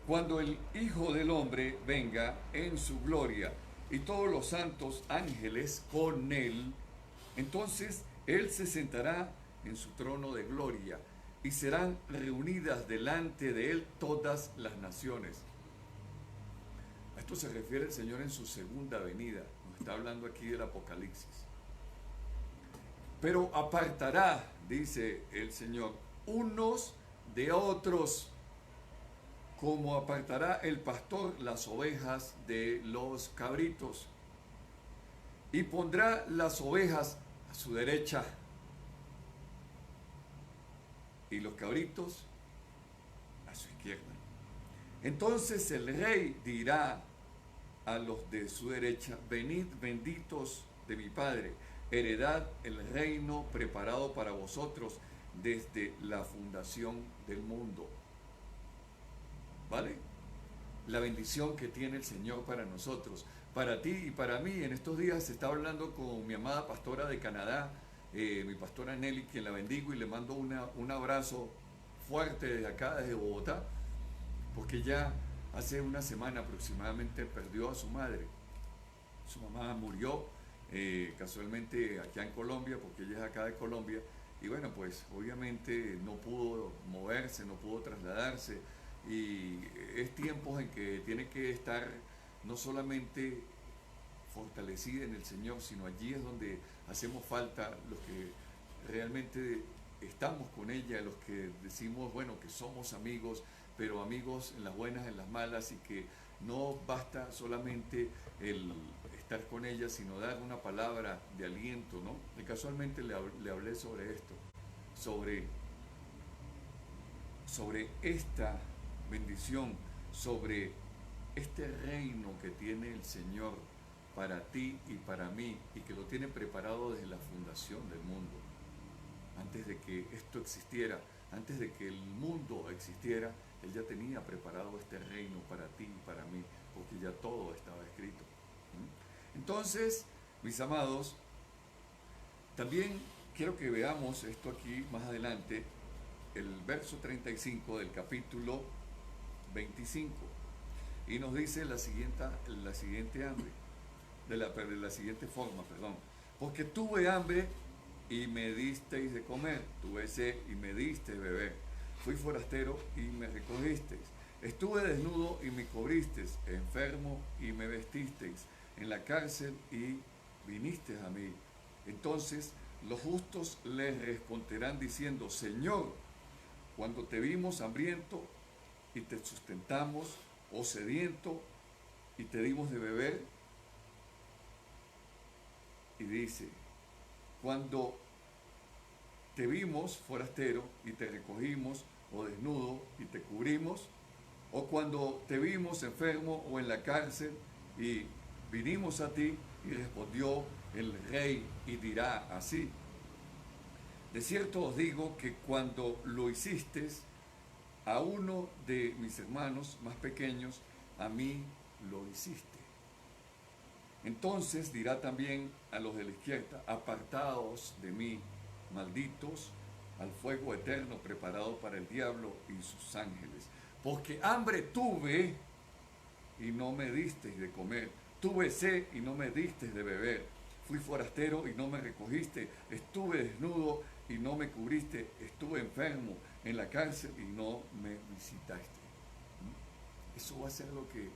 cuando el Hijo del Hombre venga en su gloria y todos los santos ángeles con él, entonces él se sentará en su trono de gloria y serán reunidas delante de él todas las naciones. A esto se refiere el Señor en su segunda venida. Nos está hablando aquí del Apocalipsis. Pero apartará, dice el Señor, unos de otros, como apartará el pastor las ovejas de los cabritos, y pondrá las ovejas a su derecha y los cabritos a su izquierda. Entonces el rey dirá a los de su derecha: venid, benditos de mi Padre, heredad el reino preparado para vosotros desde la fundación del mundo. ¿Vale? La bendición que tiene el Señor para nosotros, para ti y para mí. En estos días se está hablando con mi amada pastora de Canadá, mi pastora Nelly, quien la bendigo y le mando un abrazo fuerte desde acá, desde Bogotá, porque ya hace una semana aproximadamente perdió a su madre. Su mamá murió casualmente acá en Colombia, porque ella es acá de Colombia, y bueno, pues obviamente no pudo moverse, no pudo trasladarse, y es tiempos en que tiene que estar no solamente fortalecida en el Señor, sino allí es donde hacemos falta los que realmente estamos con ella, los que decimos, bueno, que somos amigos, pero amigos en las buenas, en las malas, y que no basta solamente el estar con ella, sino dar una palabra de aliento, ¿no? Y casualmente le hablé sobre esto, sobre esta bendición, sobre este reino que tiene el Señor para ti y para mí, y que lo tiene preparado desde la fundación del mundo. Antes de que esto existiera, antes de que el mundo existiera, Él ya tenía preparado este reino para ti y para mí, porque ya todo estaba escrito. Entonces, mis amados, también quiero que veamos esto aquí más adelante, el verso 35 del capítulo 25, y nos dice la siguiente forma, porque tuve hambre y me disteis de comer, tuve sed y me disteis de beber, fui forastero y me recogisteis, estuve desnudo y me cubristeis, enfermo y me vestisteis, en la cárcel y viniste a mí. Entonces los justos les responderán diciendo, Señor, cuando te vimos hambriento y te sustentamos, o sediento y te dimos de beber. Y dice, cuando te vimos forastero y te recogimos, o desnudo y te cubrimos, o cuando te vimos enfermo o en la cárcel y vinimos a ti. Y respondió el rey y dirá así, de cierto os digo que cuando lo hicisteis a uno de mis hermanos más pequeños, a mí lo hiciste. Entonces dirá también a los de la izquierda, apartaos de mí, malditos, al fuego eterno preparado para el diablo y sus ángeles. Porque hambre tuve y no me disteis de comer, tuve sed y no me disteis de beber, fui forastero y no me recogiste, estuve desnudo y no me cubriste, estuve enfermo en la cárcel y no me visitaste. Eso va a ser lo que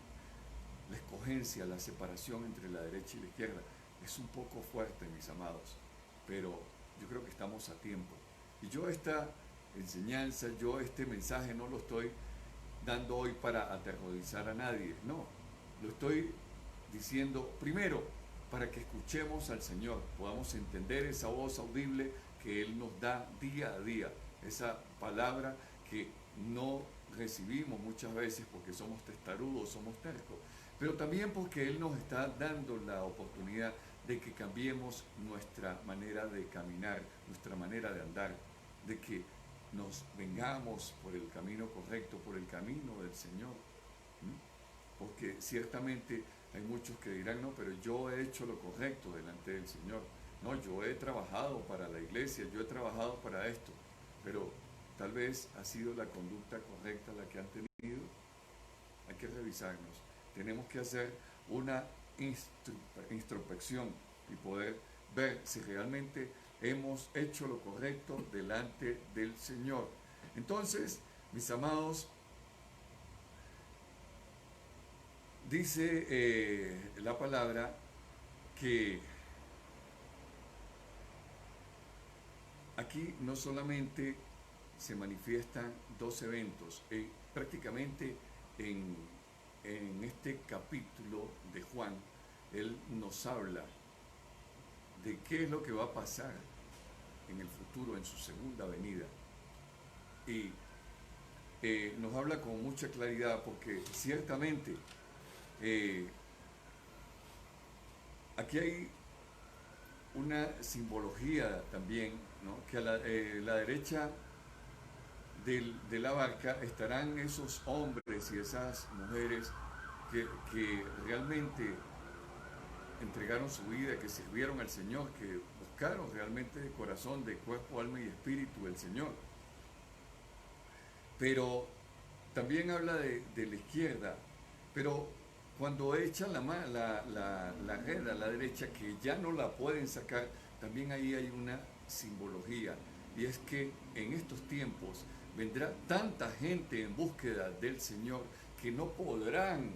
la escogencia, la separación entre la derecha y la izquierda. Es un poco fuerte, mis amados, pero yo creo que estamos a tiempo. Y yo esta enseñanza, yo este mensaje no lo estoy dando hoy para aterrorizar a nadie, no, lo estoy diciendo primero para que escuchemos al Señor, podamos entender esa voz audible que Él nos da día a día, esa palabra que no recibimos muchas veces porque somos testarudos, somos tercos, pero también porque Él nos está dando la oportunidad de que cambiemos nuestra manera de caminar, nuestra manera de andar, de que nos vengamos por el camino correcto, por el camino del Señor. Porque ciertamente hay muchos que dirán, no, pero yo he hecho lo correcto delante del Señor. No, yo he trabajado para la iglesia, yo he trabajado para esto, pero tal vez ha sido la conducta correcta la que han tenido. Hay que revisarnos. Tenemos que hacer una introspección y poder ver si realmente hemos hecho lo correcto delante del Señor. Entonces, mis amados, dice la palabra que aquí no solamente se manifiestan dos eventos, prácticamente en este capítulo de Juan, él nos habla de qué es lo que va a pasar en el futuro, en su segunda venida. Y nos habla con mucha claridad porque ciertamente aquí hay una simbología también, ¿no? Que a la derecha de la barca estarán esos hombres y esas mujeres que realmente entregaron su vida, que sirvieron al Señor, que buscaron realmente de corazón, de cuerpo, alma y espíritu el Señor. Pero también habla de la izquierda, pero cuando echan la red a la derecha, que ya no la pueden sacar, también ahí hay una simbología, y es que en estos tiempos vendrá tanta gente en búsqueda del Señor que no podrán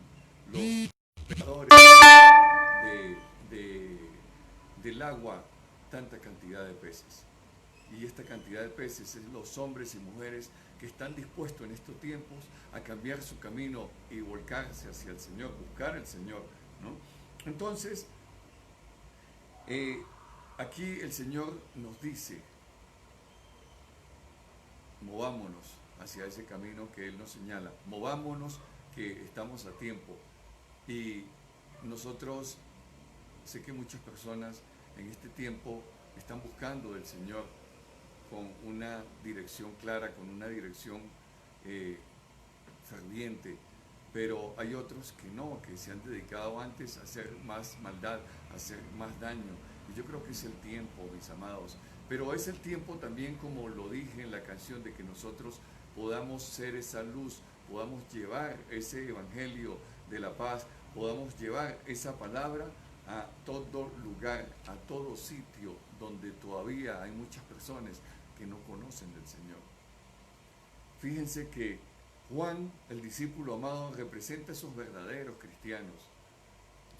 los pescadores del agua tanta cantidad de peces. Y esta cantidad de peces es los hombres y mujeres que están dispuestos en estos tiempos a cambiar su camino y volcarse hacia el Señor, buscar al Señor, ¿no? Entonces, aquí el Señor nos dice, movámonos hacia ese camino que Él nos señala, movámonos que estamos a tiempo. Y nosotros, sé que muchas personas en este tiempo están buscando del Señor con una dirección clara, con una dirección ferviente, pero hay otros que no, que se han dedicado antes a hacer más maldad, a hacer más daño. Y yo creo que es el tiempo, mis amados, pero es el tiempo también, como lo dije en la canción, de que nosotros podamos ser esa luz, podamos llevar ese evangelio de la paz, podamos llevar esa palabra a todo lugar, a todo sitio donde todavía hay muchas personas que no conocen del Señor. Fíjense que Juan, el discípulo amado, representa a esos verdaderos cristianos.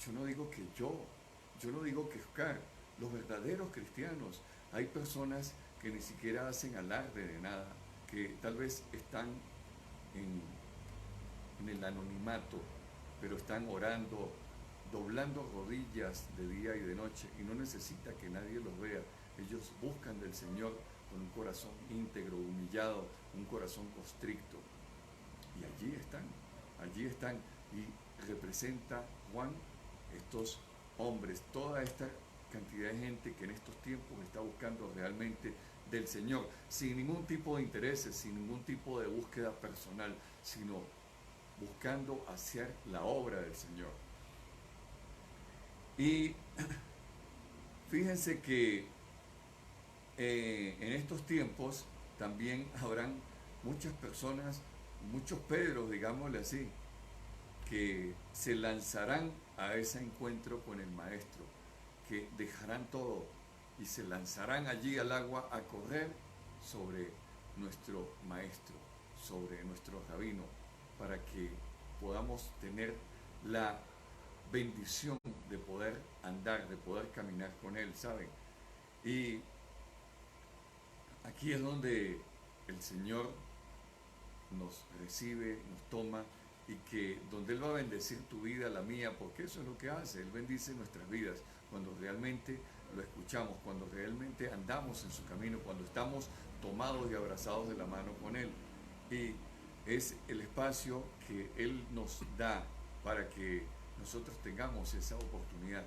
yo no digo que yo no digo que Oscar, los verdaderos cristianos, hay personas que ni siquiera hacen alarde de nada, que tal vez están en el anonimato, pero están orando, doblando rodillas de día y de noche y no necesita que nadie los vea. Ellos buscan del Señor con un corazón íntegro, humillado, un corazón constricto. Y allí están. Y representa Juan estos hombres, toda esta cantidad de gente que en estos tiempos está buscando realmente del Señor, sin ningún tipo de intereses, sin ningún tipo de búsqueda personal, sino buscando hacer la obra del Señor. Y fíjense que en estos tiempos también habrán muchas personas, muchos Pedros, digámosle así, que se lanzarán a ese encuentro con el Maestro, que dejarán todo y se lanzarán allí al agua a correr sobre nuestro Maestro, sobre nuestro Rabino, para que podamos tener la bendición de poder andar, de poder caminar con Él, ¿saben? Y aquí es donde el Señor nos recibe, nos toma, y que donde Él va a bendecir tu vida, la mía, porque eso es lo que hace. Él bendice nuestras vidas cuando realmente lo escuchamos, cuando realmente andamos en su camino, cuando estamos tomados y abrazados de la mano con Él. Y es el espacio que Él nos da para que nosotros tengamos esa oportunidad.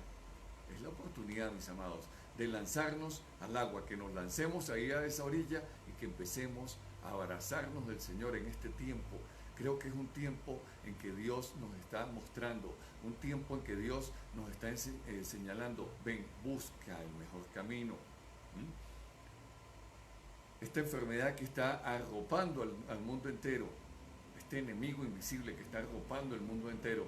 Es la oportunidad, mis amados, de lanzarnos al agua, que nos lancemos ahí a esa orilla y que empecemos a abrazarnos del Señor en este tiempo. Creo que es un tiempo en que Dios nos está mostrando, un tiempo en que Dios nos está señalando, ven, busca el mejor camino. Esta enfermedad que está arropando al mundo entero, este enemigo invisible que está arropando el mundo entero,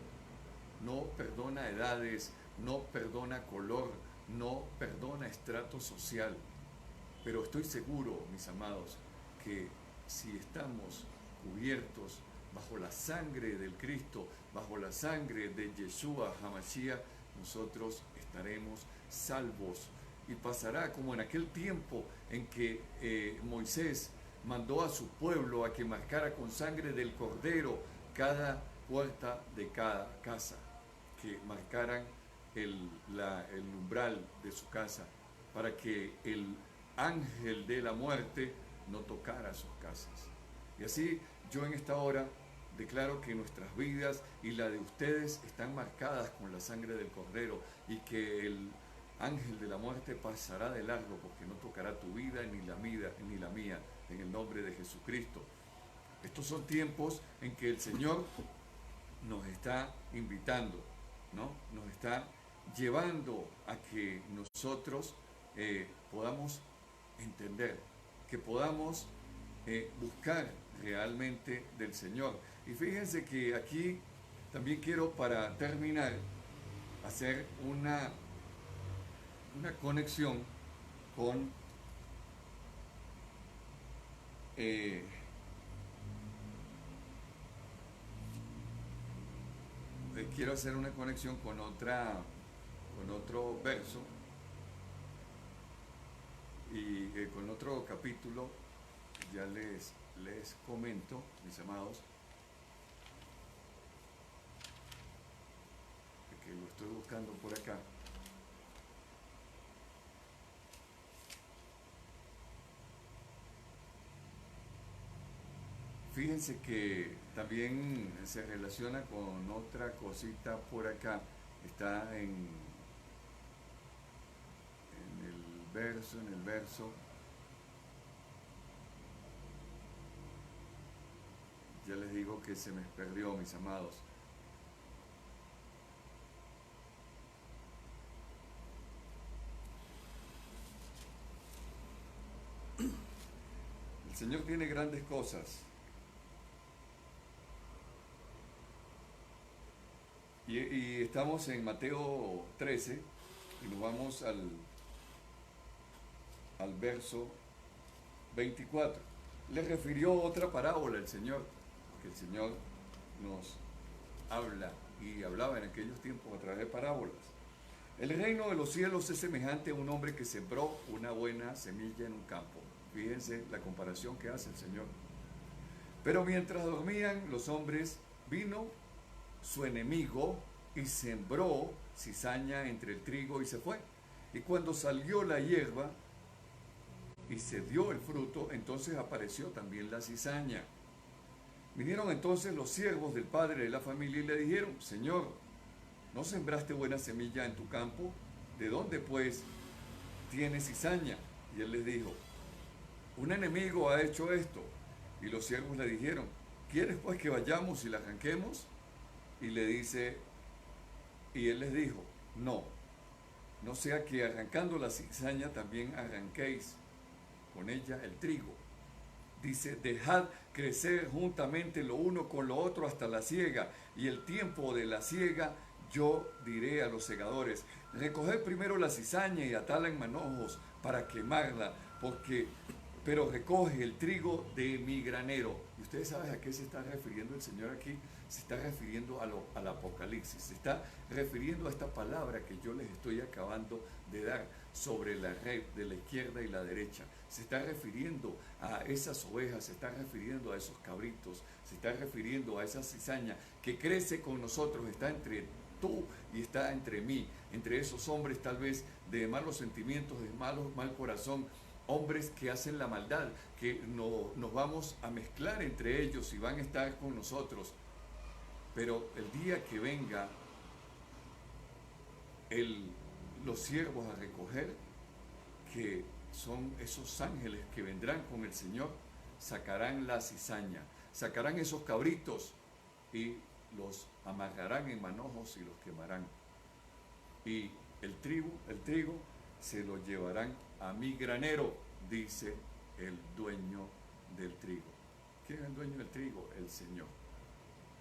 no perdona edades, no perdona color, no perdona estrato social. Pero estoy seguro, mis amados, que si estamos cubiertos bajo la sangre del Cristo, bajo la sangre de Yeshua HaMashiach, nosotros estaremos salvos. Y pasará como en aquel tiempo en que Moisés mandó a su pueblo a que marcara con sangre del cordero cada puerta de cada casa, que marcaran el umbral de su casa, para que el ángel de la muerte no tocara sus casas. Y así yo en esta hora declaro que nuestras vidas y la de ustedes están marcadas con la sangre del Cordero, y que el ángel de la muerte pasará de largo, porque no tocará tu vida ni la mía, en el nombre de Jesucristo. Estos son tiempos en que el Señor nos está invitando, ¿no? Nos está llevando a que nosotros podamos entender, que podamos buscar realmente del Señor. Y fíjense que aquí también quiero, para terminar, hacer una conexión con quiero hacer una conexión con otro verso y con otro capítulo. Ya les comento, mis amados, que lo estoy buscando por acá. Fíjense que también se relaciona con otra cosita por acá. Está en el verso. Ya les digo que se me perdió, mis amados. El Señor tiene grandes cosas. Y estamos en Mateo 13 y nos vamos al verso 24. Le refirió otra parábola el Señor, que el Señor nos habla y hablaba en aquellos tiempos a través de parábolas. El reino de los cielos es semejante a un hombre que sembró una buena semilla en un campo. Fíjense la comparación que hace el Señor. Pero mientras dormían los hombres, vino su enemigo y sembró cizaña entre el trigo y se fue. Y cuando salió la hierba y se dio el fruto, entonces apareció también la cizaña. Vinieron entonces los siervos del padre de la familia y le dijeron: Señor, ¿no sembraste buena semilla en tu campo? ¿De dónde pues tiene cizaña? Y él les dijo: un enemigo ha hecho esto. Y los siervos le dijeron: ¿quieres pues que vayamos y la arranquemos? Y él les dijo: no, no sea que arrancando la cizaña también arranquéis con ella el trigo. Dice: dejad crecer juntamente lo uno con lo otro hasta la siega, y el tiempo de la siega yo diré a los segadores: recoged primero la cizaña y atala en manojos para quemarla, pero recoge el trigo de mi granero. ¿Y ustedes saben a qué se está refiriendo el Señor aquí? Se está refiriendo al Apocalipsis, se está refiriendo a esta palabra que yo les estoy acabando de dar sobre la red de la izquierda y la derecha. Se está refiriendo a esas ovejas, se está refiriendo a esos cabritos, se está refiriendo a esa cizaña que crece con nosotros, está entre tú y está entre mí, entre esos hombres tal vez de malos sentimientos, de mal corazón, hombres que hacen la maldad, que nos vamos a mezclar entre ellos y van a estar con nosotros. Pero el día que venga los siervos a recoger, que son esos ángeles que vendrán con el Señor, sacarán la cizaña, sacarán esos cabritos y los amarrarán en manojos y los quemarán. Y el trigo se lo llevarán a mi granero, dice el dueño del trigo. ¿Quién es el dueño del trigo? El Señor.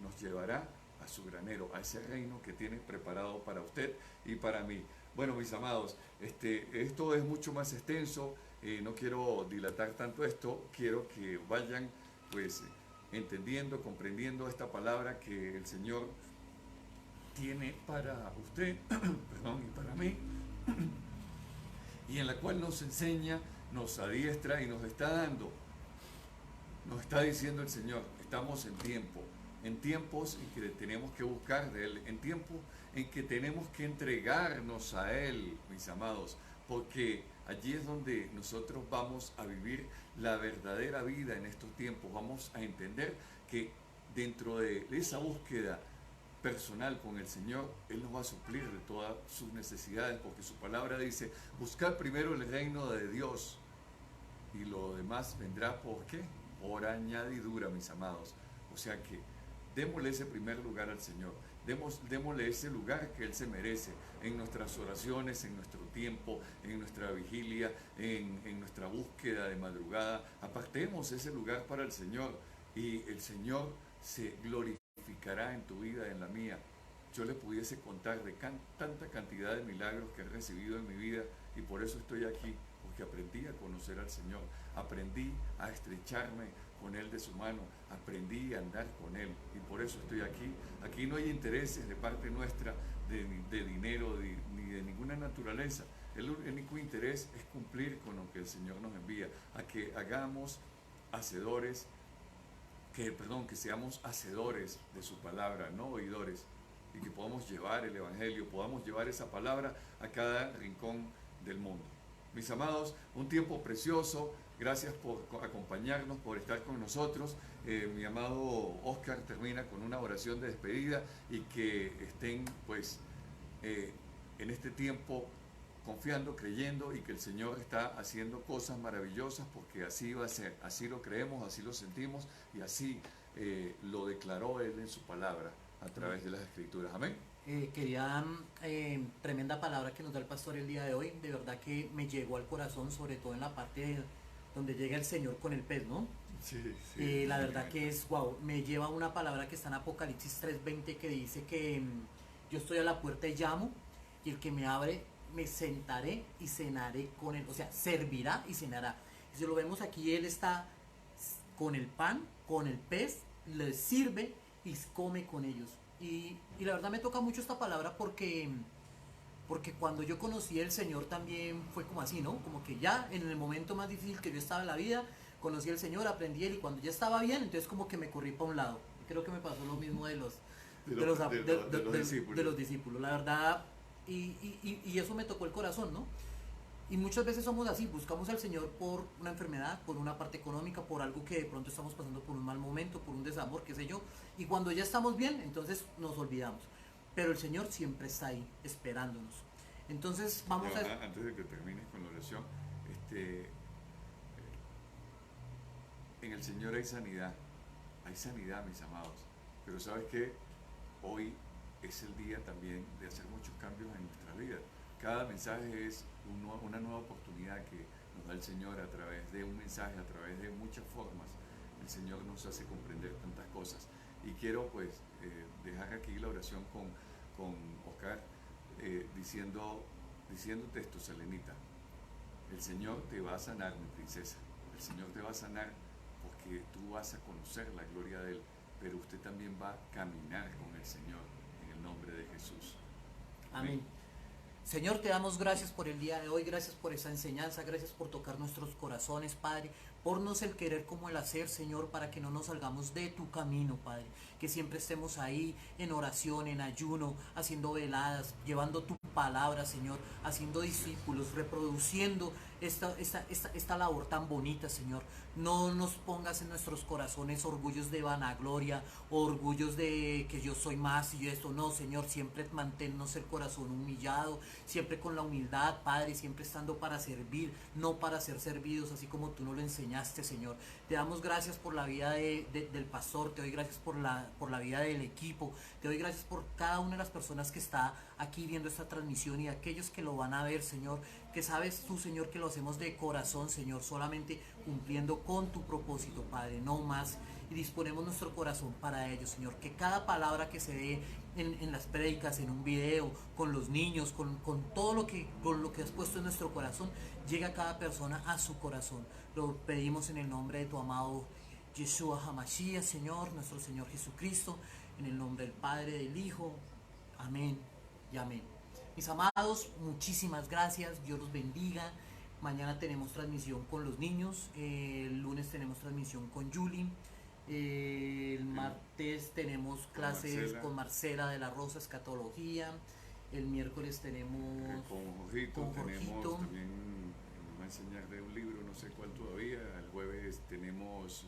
Nos llevará a su granero, a ese reino que tiene preparado para usted y para mí. Bueno, mis amados, esto es mucho más extenso, no quiero dilatar tanto esto, quiero que vayan pues entendiendo, comprendiendo esta palabra que el Señor tiene para usted, perdón, y para mí, y en la cual nos enseña, nos adiestra y nos está dando. Nos está diciendo el Señor: estamos en tiempos en que tenemos que buscar de Él, en tiempos en que tenemos que entregarnos a Él, mis amados, porque allí es donde nosotros vamos a vivir la verdadera vida en estos tiempos. Vamos a entender que dentro de esa búsqueda personal con el Señor, Él nos va a suplir de todas sus necesidades, porque su palabra dice: buscar primero el reino de Dios y lo demás vendrá ¿por qué? Por añadidura, mis amados. O sea que démosle ese primer lugar al Señor, démosle ese lugar que Él se merece en nuestras oraciones, en nuestro tiempo, en nuestra vigilia, en nuestra búsqueda de madrugada. Apartemos ese lugar para el Señor y el Señor se glorificará en tu vida, en la mía. Yo le pudiese contar de tanta cantidad de milagros que he recibido en mi vida, y por eso estoy aquí, porque aprendí a conocer al Señor, aprendí a estrecharme con Él de su mano, aprendí a andar con Él, y por eso estoy aquí. Aquí no hay intereses de parte nuestra de dinero ni de ninguna naturaleza. El único interés es cumplir con lo que el Señor nos envía, a que hagamos hacedores, que seamos hacedores de su palabra, no oidores, y que podamos llevar el Evangelio, podamos llevar esa palabra a cada rincón del mundo. Mis amados, un tiempo precioso. Gracias por acompañarnos, por estar con nosotros. Mi amado Oscar termina con una oración de despedida, y que estén pues en este tiempo confiando, creyendo, y que el Señor está haciendo cosas maravillosas, porque así va a ser, así lo creemos, así lo sentimos, y así lo declaró Él en su palabra a través de las Escrituras. Amén. Tremenda palabra que nos da el pastor el día de hoy. De verdad que me llegó al corazón, sobre todo en la parte donde llega el Señor con el pez, ¿no? Sí. La verdad que es wow. Me lleva una palabra que está en Apocalipsis 3:20, que dice que yo estoy a la puerta y llamo, y el que me abre, me sentaré y cenaré con él. O sea, servirá y cenará. Si lo vemos aquí, Él está con el pan, con el pez, les sirve y come con ellos. Y la verdad me toca mucho esta palabra porque cuando yo conocí al Señor también fue como así, ¿no? Como que ya en el momento más difícil que yo estaba en la vida, conocí al Señor, aprendí de él y cuando ya estaba bien, entonces como que me corrí para un lado. Y creo que me pasó lo mismo de los discípulos, la verdad. Y eso me tocó el corazón, ¿no? Y muchas veces somos así, buscamos al Señor por una enfermedad, por una parte económica, por algo que de pronto estamos pasando por un mal momento, por un desamor, qué sé yo. Y cuando ya estamos bien, entonces nos olvidamos. Pero el Señor siempre está ahí, esperándonos. Entonces vamos a... Antes de que termines con la oración, en el Señor hay sanidad, mis amados. Pero ¿sabes qué? Hoy es el día también de hacer muchos cambios en nuestra vida. Cada mensaje es una nueva oportunidad que nos da el Señor a través de un mensaje, a través de muchas formas. El Señor nos hace comprender tantas cosas. Y quiero pues dejar aquí la oración con Oscar diciéndote esto, Selenita. El Señor te va a sanar, mi princesa. El Señor te va a sanar porque tú vas a conocer la gloria de Él, pero usted también va a caminar con el Señor en el nombre de Jesús. Amén. Señor, te damos gracias por el día de hoy, gracias por esa enseñanza, gracias por tocar nuestros corazones, Padre. Ponnos el querer como el hacer, Señor, para que no nos salgamos de tu camino, Padre. Que siempre estemos ahí en oración, en ayuno, haciendo veladas, llevando tu palabra, Señor, haciendo discípulos, reproduciendo esta labor tan bonita, Señor. No nos pongas en nuestros corazones orgullos de vanagloria, orgullos de que yo soy más y yo esto. No, Señor, siempre manténnos el corazón humillado, siempre con la humildad, Padre, siempre estando para servir, no para ser servidos, así como tú nos lo enseñaste, Señor. Te damos gracias por la vida del pastor, te doy gracias por la vida del equipo, te doy gracias por cada una de las personas que está aquí viendo esta transmisión y aquellos que lo van a ver, Señor, que sabes tú, Señor, que lo hacemos de corazón, Señor, solamente cumpliendo con tu propósito, Padre, no más. Y disponemos nuestro corazón para ello, Señor, que cada palabra que se dé en las prédicas, en un video, con los niños, con todo con lo que has puesto en nuestro corazón, llegue a cada persona a su corazón. Lo pedimos en el nombre de tu amado Yeshua HaMashiach, Señor, nuestro Señor Jesucristo, en el nombre del Padre, del Hijo. Amén y amén. Mis amados, muchísimas gracias, Dios los bendiga. Mañana tenemos transmisión con los niños, el lunes tenemos transmisión con Julie, el martes tenemos clases con Marcela de la Rosa, escatología, el miércoles tenemos con Jorgito, tenemos también, nos va a enseñar de un libro, no sé cuál todavía, el jueves tenemos...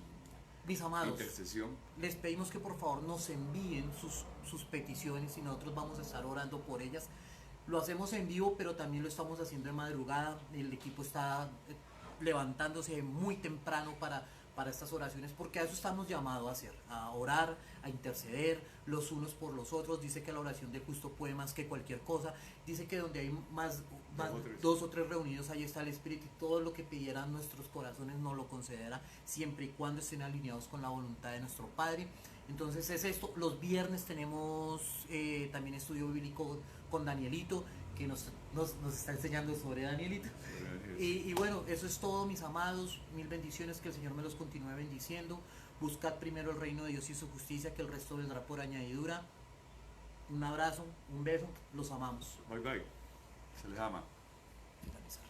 Mis amados, intercesión. Les pedimos que por favor nos envíen sus peticiones y nosotros vamos a estar orando por ellas. Lo hacemos en vivo, pero también lo estamos haciendo de madrugada. El equipo está levantándose muy temprano para estas oraciones, porque a eso estamos llamados a hacer, a orar, a interceder los unos por los otros. Dice que la oración del justo puede más que cualquier cosa. Dice que donde hay más dos o tres reunidos, ahí está el Espíritu, y todo lo que pidieran nuestros corazones nos lo concederá, siempre y cuando estén alineados con la voluntad de nuestro Padre. Entonces es esto. Los viernes tenemos también estudio bíblico con Danielito, que nos está enseñando sobre Danielito. Y bueno, eso es todo, mis amados. Mil bendiciones, que el Señor me los continúe bendiciendo. Buscad primero el reino de Dios y su justicia, que el resto vendrá por añadidura. Un abrazo, un beso, los amamos. Bye bye, se les ama. Finalizar.